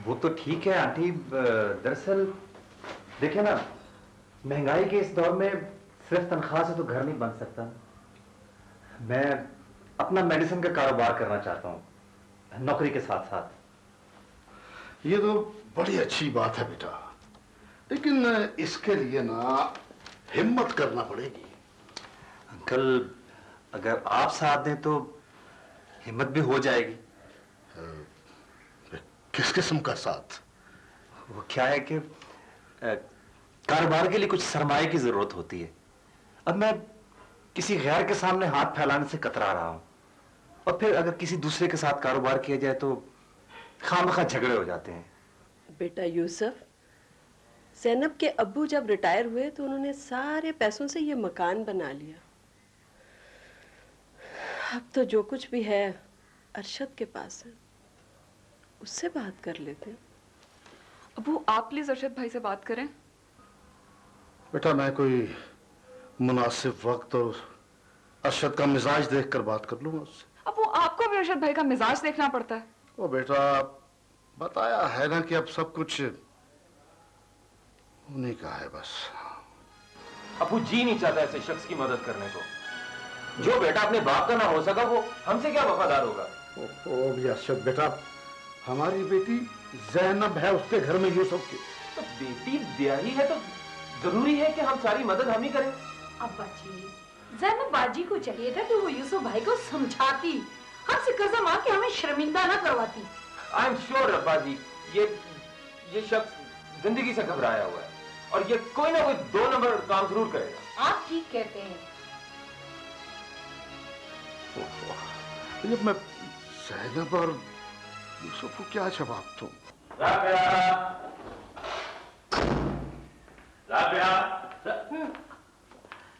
वो तो ठीक है आंटी। दरअसल देखिए ना, महंगाई के इस दौर में सिर्फ तनख्वाह से तो घर नहीं बन सकता। मैं अपना मेडिसिन का कारोबार करना चाहता हूँ नौकरी के साथ साथ। ये तो बड़ी अच्छी बात है बेटा, लेकिन इसके लिए ना हिम्मत करना पड़ेगी। अंकल, अगर आप साथ दें तो हिम्मत भी हो जाएगी। किस किस्म का साथ? वो क्या है कि कारोबार के लिए कुछ सरमाए की जरूरत होती है। अब मैं किसी गैर के सामने हाथ फैलाने से कतरा रहा हूं, और फिर अगर किसी दूसरे के साथ कारोबार किया जाए तो खामखा झगड़े हो जाते हैं। बेटा यूसुफ, ज़ैनब के अब्बू जब रिटायर हुए तो उन्होंने सारे पैसों से ये मकान बना लिया। अब तो जो कुछ भी है अरशद के पास है। उससे बात कर लेते। अबू आप प्लीज अरशद भाई से बात करें। बेटा मैं कोई मुनासिब वक्त और अरशद का मिजाज देखकर बात कर लूंगा उससे। अबू आपको भी अरशद भाई का मिजाज देखना पड़ता है। ओ बेटा बताया है ना कि अब सब कुछ उन्हीं का है बस। अपू जी नहीं चाहता ऐसे शख्स की मदद करने को। जो बेटा अपने बाप का ना हो सका वो हमसे क्या वफादार होगा। ओ भी अरशद बेटा, हमारी बेटी ज़ैनब है उसके घर में यूसुफ की। तो बेटी ब्याही है तो जरूरी है कि हम सारी मदद हम ही करें। अब्बा जी, ज़ैनब बाजी को चाहिए था कि वो यूसुफ भाई को समझाती, हमसे कसम आके हमें शर्मिंदा ना करवाती। आई एम श्योर अब्बा जी, ये शख्स जिंदगी से घबराया हुआ है और ये कोई ना कोई 2 नंबर काम जरूर करेगा। आप ठीक कहते हैं। जब मैं ज़ैनब और यूसुफ को क्या जवाब दूं?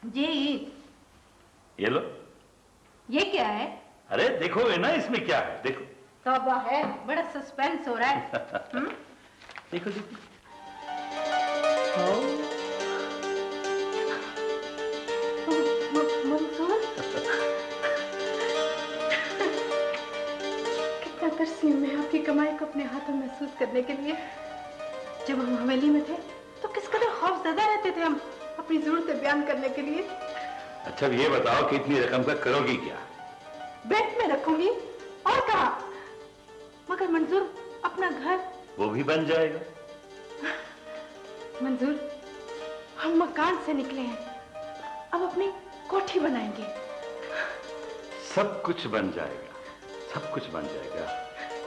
जी ये लो। ये क्या है? अरे देखोगे ना इसमें क्या है, देखो। तौबा है, बड़ा सस्पेंस हो रहा है। देखो देखो। मंसूर कितना तरसीम है आपकी कमाई को अपने हाथों महसूस करने के लिए। जब हम हवेली में थे तो किस कदर खौफज़दा रहते थे हम अपनी जरूरतें बयान करने के लिए। अच्छा अब ये बताओ कि इतनी रकम का करोगी क्या? बैंक में रखूंगी और कहा, मगर मंजूर अपना घर वो भी बन जाएगा। मंजूर हम मकान से निकले हैं, अब अपनी कोठी बनाएंगे। सब कुछ बन जाएगा, सब कुछ बन जाएगा,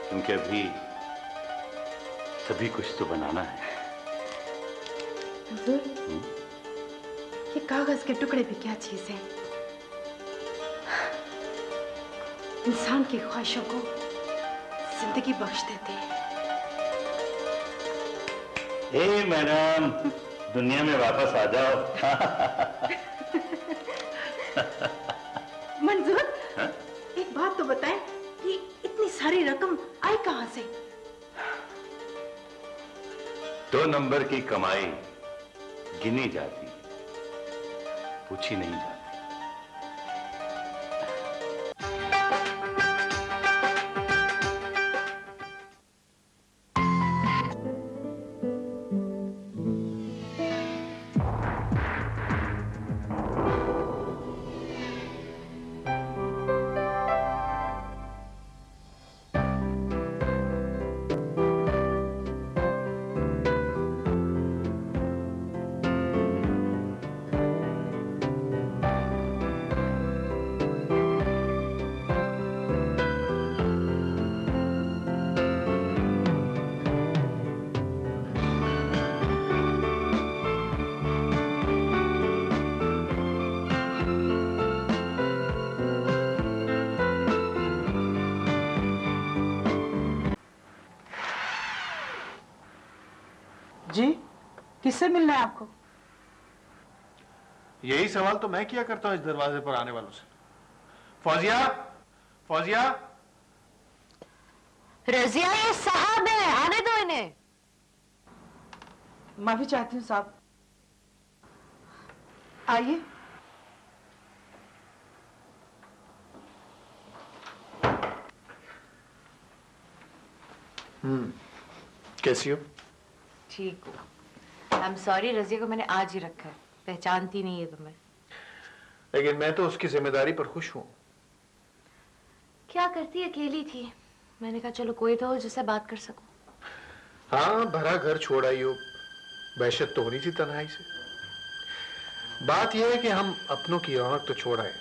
क्योंकि अभी सभी कुछ तो बनाना है। मंजूर ये कागज के टुकड़े भी क्या चीज है, इंसान की ख्वाहिशों को जिंदगी बख्श देते हैं। हे मैडम, दुनिया में वापस आ जाओ। मंजूर एक बात तो बताएं कि इतनी सारी रकम आई कहां से? 2 नंबर की कमाई गिनी जाती है, पूछी नहीं जाती। जी किससे मिलना है आपको? यही सवाल तो मैं किया करता हूं इस दरवाजे पर आने वालों से। फौजिया, फौजिया। रजिया ये साहब है, आने दो इन्हें। माफी चाहती हूँ साहब, आइए। कैसी हो? ठीक हूँ। आई एम सॉरी, रजिया को मैंने आज ही रखा है, पहचानती नहीं है तुम्हें। लेकिन मैं तो उसकी जिम्मेदारी पर खुश हूँ। क्या करती, अकेली थी, मैंने कहा चलो कोई तो हो जिससे बात कर सकूं। हाँ, भरा घर छोड़ आई हो, वहशत तो होनी थी तन्हाई से। बात यह है कि हम अपनों की रौनक तो छोड़ आए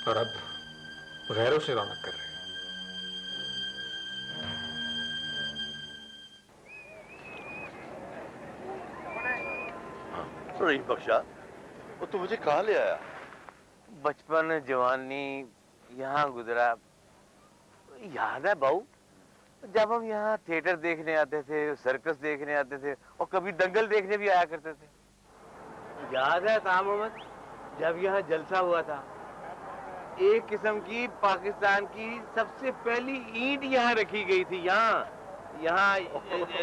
और अब गैरों से रौनक कर रहे हैं। रईस बख्शा, वो तू मुझे कहाँ ले आया? बचपन जवानी यहाँ गुजरा। याद है बाऊ, जब हम यहाँ थिएटर देखने आते थे, सर्कस देखने आते थे और कभी दंगल देखने भी आया करते थे। याद है ताम मोहम्मद, जब यहाँ जलसा हुआ था एक किस्म की पाकिस्तान की सबसे पहली ईंट यहाँ रखी गई थी, यहाँ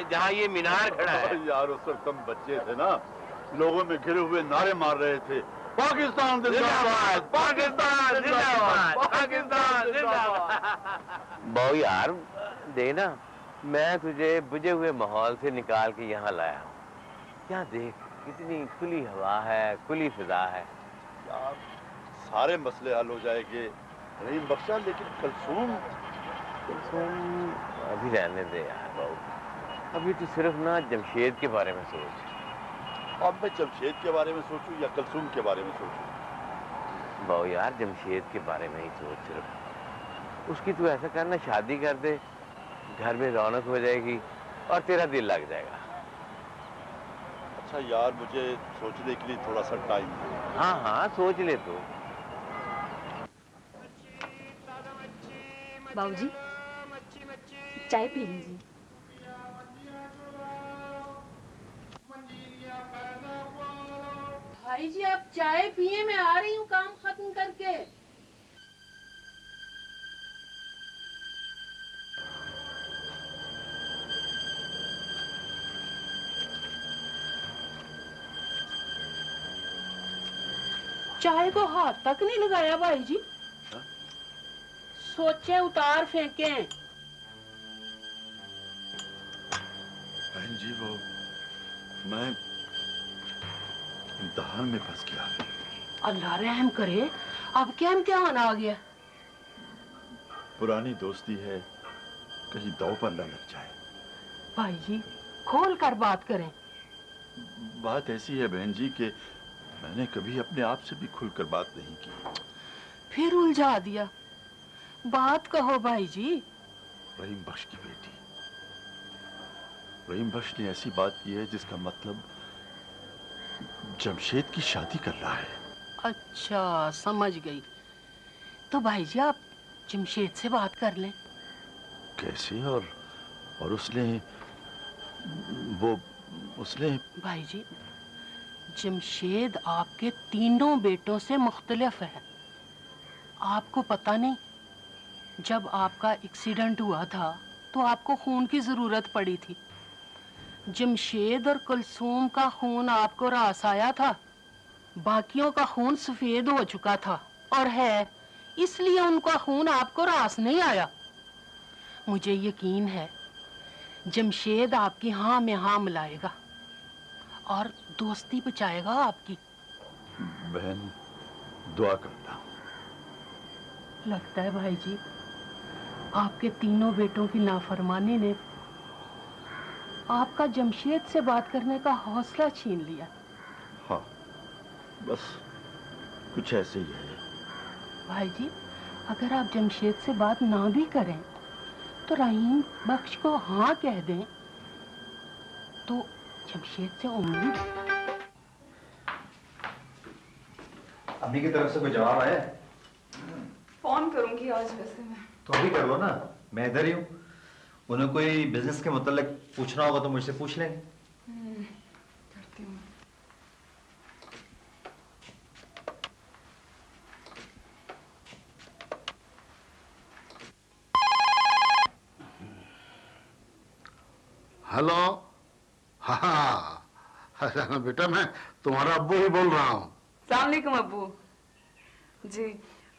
जहाँ ये मीनार खड़ा है। यार उस वक्त तुम बच्चे थे ना, लोगों में घिरे हुए नारे मार रहे थे, पाकिस्तान जिंदाबाद, पाकिस्तान जिंदाबाद, पाकिस्तान जिंदाबाद। बहु यार देखना, मैं तुझे बुझे हुए माहौल से निकाल के यहाँ लाया हूँ। यहाँ देख कितनी खुली हवा है, खुली फिजा है। यार सारे मसले हल हो जाएंगे रहीम बख्शा, लेकिन कलसूम अभी रहने दे यार बाबू, अभी तो सिर्फ ना जमशेद के बारे में सोच। अब मैं जमशेद के बारे में सोचूं या कलसूम के बारे में सोचूं? बाबू यार जमशेद के बारे में ही सोच सिर्फ। उसकी तू ऐसा करना, शादी कर दे, घर में रौनक हो जाएगी और तेरा दिल लग जाएगा। अच्छा यार मुझे सोचने के लिए थोड़ा सा टाइम दो। हाँ हाँ सोच ले तू। बाबूजी चाय पी लीजिए। भाई जी आप चाय पिए, मैं आ रही हूँ काम खत्म करके। चाय को हाथ तक नहीं लगाया भाई जी। सोचे उतार फेंकें। बहन जी वो मैं इम्तिहान में फंस गया। अल्लाह रहम करे, अब क्या इम्तिहान आ गया? पुरानी दोस्ती है, कहीं दांव पर न लग जाए। भाई जी खोल कर बात करें। बात ऐसी है बहन जी कि मैंने कभी अपने आप से भी खुलकर बात नहीं की। फिर उलझा दिया। बात कहो भाई जी। रहीम बख्श की बेटी, रहीम बख्श ने ऐसी बात की है जिसका मतलब जमशेद की शादी कर रहा है। अच्छा समझ गई। तो भाई जी आप जमशेद से बात कर लें। कैसे? और उसने भाई जी जमशेद आपके तीनों बेटों से मुख्तलिफ है। आपको पता नहीं, जब आपका एक्सीडेंट हुआ था तो आपको खून की जरूरत पड़ी थी। जमशेद और कुलसूम का खून आपको रास आया था, बाकियों का खून सफेद हो चुका था और है, इसलिए उनका खून आपको रास नहीं आया। मुझे यकीन है जमशेद आपकी हाँ में हाँ मिलाएगा और दोस्ती बचाएगा आपकी। बहन दुआ करना। लगता है भाई जी आपके तीनों बेटों की नाफरमानी ने आपका जमशेद से बात करने का हौसला छीन लिया। हाँ बस कुछ ऐसे ही है। भाई जी अगर आप जमशेद से बात ना भी करें तो रहीम बख्श को हाँ कह दें तो जमशेद से उम्मीद। अम्मी की तरफ से कोई जवाब आया? फोन करूंगी आज वैसे मैं। तो अभी कर लो ना, मैं इधर ही हूँ। उन्हें कोई बिजनेस के मतलब पूछना होगा तो मुझसे पूछ लेंगे। करती हूँ। हेलो। हाँ बेटा मैं तुम्हारा अब्बू ही बोल रहा हूँ। अस्सलाम वालेकुम अब्बू जी।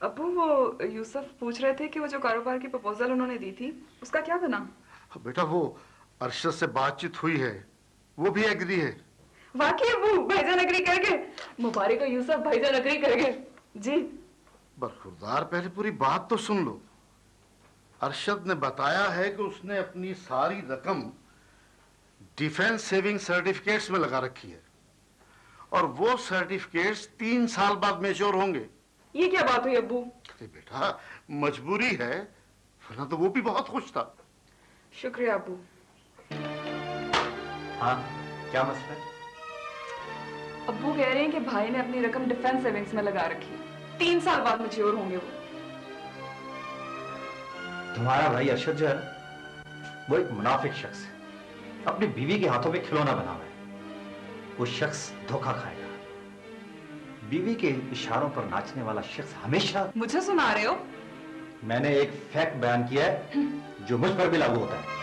अब्बू वो यूसुफ पूछ रहे थे कि वो जो कारोबार की प्रपोजल उन्होंने दी थी उसका क्या बना? बेटा वो अरशद से बातचीत हुई है, वो भी एग्री है। वाकई अब्बू भाईजान एग्री कर गए? मुबारक हो यूसुफ, भाईजान एग्री कर गए जी। बरखुरदार पहले पूरी बात तो सुन लो। अरशद ने बताया है कि उसने अपनी सारी रकम डिफेंस सेविंग सर्टिफिकेट्स में लगा रखी है और वो सर्टिफिकेट्स 3 साल बाद मैच्योर होंगे। ये क्या बात हुई अब्बू? अरे बेटा मजबूरी है, वरना तो वो भी बहुत खुश था। शुक्रिया अब्बू। हाँ क्या मसला है? अब्बू कह रहे हैं कि भाई ने अपनी रकम डिफेंस सेविंग्स में लगा रखी, 3 साल बाद मैच्योर होंगे वो। तुम्हारा भाई अरशद जो है ना, वो एक मुनाफिक शख्स है, अपनी बीवी के हाथों में खिलौना बना हुआ है। वो शख्स धोखा खाएगा। बीवी के इशारों पर नाचने वाला शख्स हमेशा। मुझे सुना रहे हो? मैंने एक फैक्ट बयान किया है जो मुझ पर भी लागू होता है।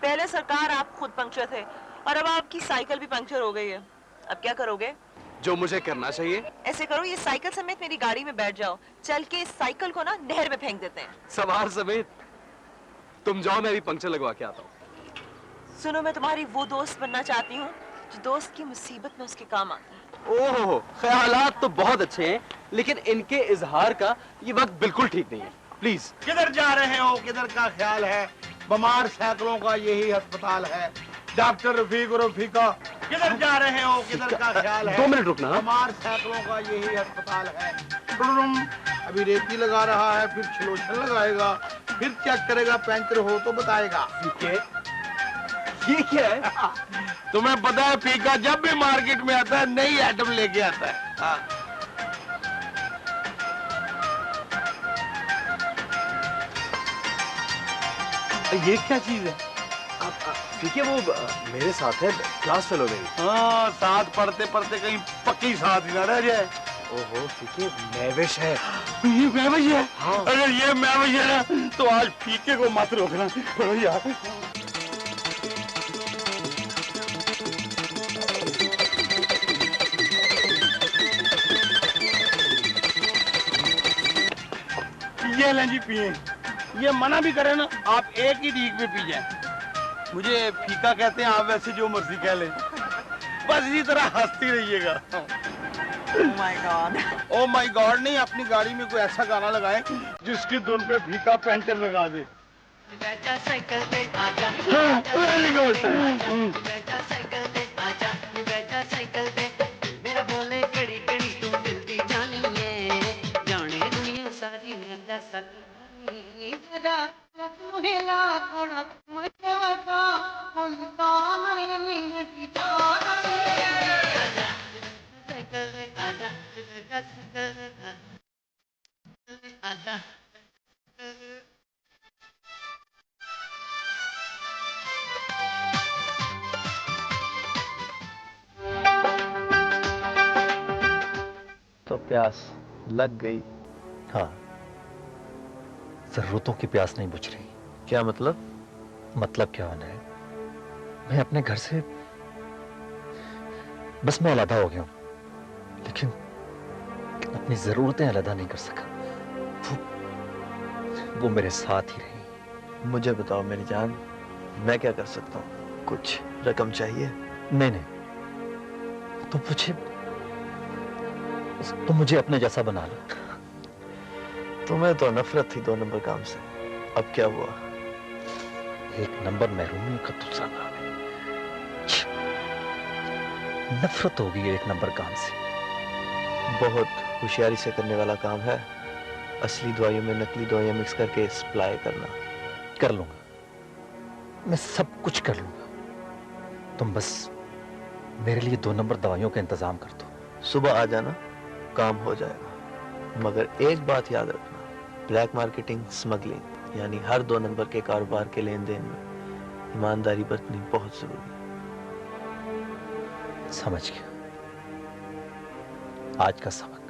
पहले सरकार आप खुद पंक्चर थे और अब आपकी साइकिल भी पंक्चर हो गई है। अब क्या करोगे? जो मुझे करना चाहिए। ऐसे करो, ये साइकिल समेत मेरी गाड़ी में बैठ जाओ, चल के इस साइकिल को ना नहर में फेंक देते हैं। सवार समेत? तुम जाओ, मैं भी पंक्चर लगवा के आता हूँ। सुनो, मैं तुम्हारी वो दोस्त बनना चाहती हूँ जो दोस्त की मुसीबत में उसके काम आता है। ओहो, ख्यालात तो बहुत अच्छे हैं, लेकिन इनके इजहार का ये वक्त बिल्कुल ठीक नहीं है। प्लीज। किधर जा रहे हो? किधर का ख्याल है? बीमार सैकड़ों का यही अस्पताल है। डॉक्टर रफीक और रफीका, किधर जा रहे हो? किधर का ख्याल है? 2 मिनट रुकना। बीमार सैकड़ों का यही अस्पताल है। अभी रेती लगा रहा है, फिर छिलोछन लगाएगा, फिर चेक करेगा, पंचर हो तो बताएगा। ये क्या है? तुम्हें पता है, फीका जब भी मार्केट में आता है नई आइटम लेके आता है। हाँ। ये क्या चीज है? ठीक है, वो मेरे साथ है, क्लास फेलो मेरी। हाँ, साथ पढ़ते पढ़ते कहीं पक्की साथ ही ना रह जाए। ओहो, ठीक है, मैविश है। ये मैविश है? हाँ। अगर ये मैविश है ना, तो आज फीके को मत रोकना। पढ़ो यार। ये लें जी, पिए। ये मना भी करे ना, आप एक ही डीक में पी जाए। मुझे फीका कहते हैं, आप वैसे जो मर्जी कह लें, बस इसी तरह हंसती रहिएगा। ओह माय गॉड नहीं, अपनी गाड़ी में कोई ऐसा गाना लगाए जिसकी धुन पे फीका पेंटर लगा दे। बैठा साइकिल पे आजा, वेरी गुड। बैठा साइकिल पे आजा, बैठा साइकिल पे, मेरा बोले कड़ी कड़ी तू दिल दी जानी है, जाने दुनिया सारी मेरा साथी तेरा मुहेला थोड़ा मुझे बता, हम तो मरे मेरी जान है। साइकिल पे आजा, बैठा साइकिल पे आजा। तो प्यास लग गई? हाँ, जरूरतों की प्यास नहीं बुझ रही। क्या मतलब? मतलब क्या होना है, मैं अपने घर से बस मैं अलग हो गया हूं, लेकिन अपनी जरूरतें अलग नहीं कर सका। वो मेरे साथ ही रही। मुझे बताओ मेरी जान, मैं क्या कर सकता हूँ? कुछ रकम चाहिए? नहीं, तुम मुझे अपने जैसा बना लो। तुम्हें तो नफरत थी 2 नंबर काम से, अब क्या हुआ? 1 नंबर महरूमियों का दूसरा नाम है। नफरत होगी 1 नंबर काम से। बहुत होशियारी से करने वाला काम है, असली दवाइयों में नकली दवाइयां मिक्स करके सप्लाई करना। कर लूंगा, मैं सब कुछ कर लूंगा, तुम बस मेरे लिए 2 नंबर दवाइयों का इंतजाम कर दो। सुबह आ जाना, काम हो जाएगा। मगर एक बात याद रखना, ब्लैक मार्केटिंग, स्मगलिंग यानी हर 2 नंबर के कारोबार के लेन देन में ईमानदारी बरतनी बहुत जरूरी है। समझ गया। आज का सबक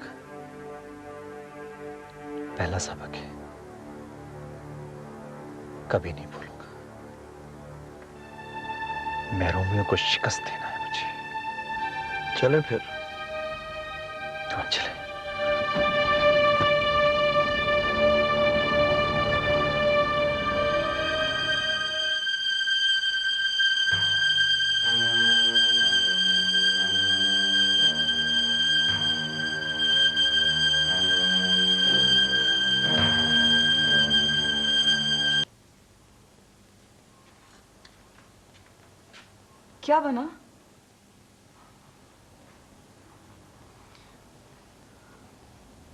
पहला सबक है, कभी नहीं भूलूंगा। महरूमियों को शिकस्त देना है मुझे। चले फिर? हाँ, चले। क्या बना?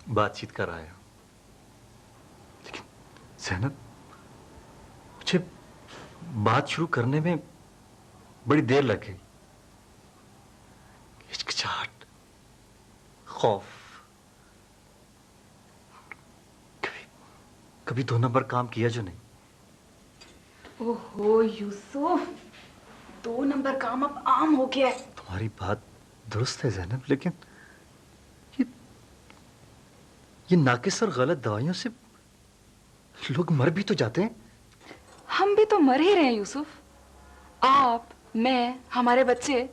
बातचीत कर आया, लेकिन ज़ैनब, मुझे बात शुरू करने में बड़ी देर लग गई। हिचकिचाहट, खौफ, कभी 2 नंबर काम किया जो नहीं। ओहो यूसुफ, 2 नंबर काम अब आम हो गया है। तुम्हारी बात दुरुस्त है ज़ैनब, लेकिन ये नाकिस और गलत दवाइयों से लोग मर भी तो जाते हैं। हम भी तो मर ही रहे हैं यूसुफ। आप, मैं, हमारे बच्चे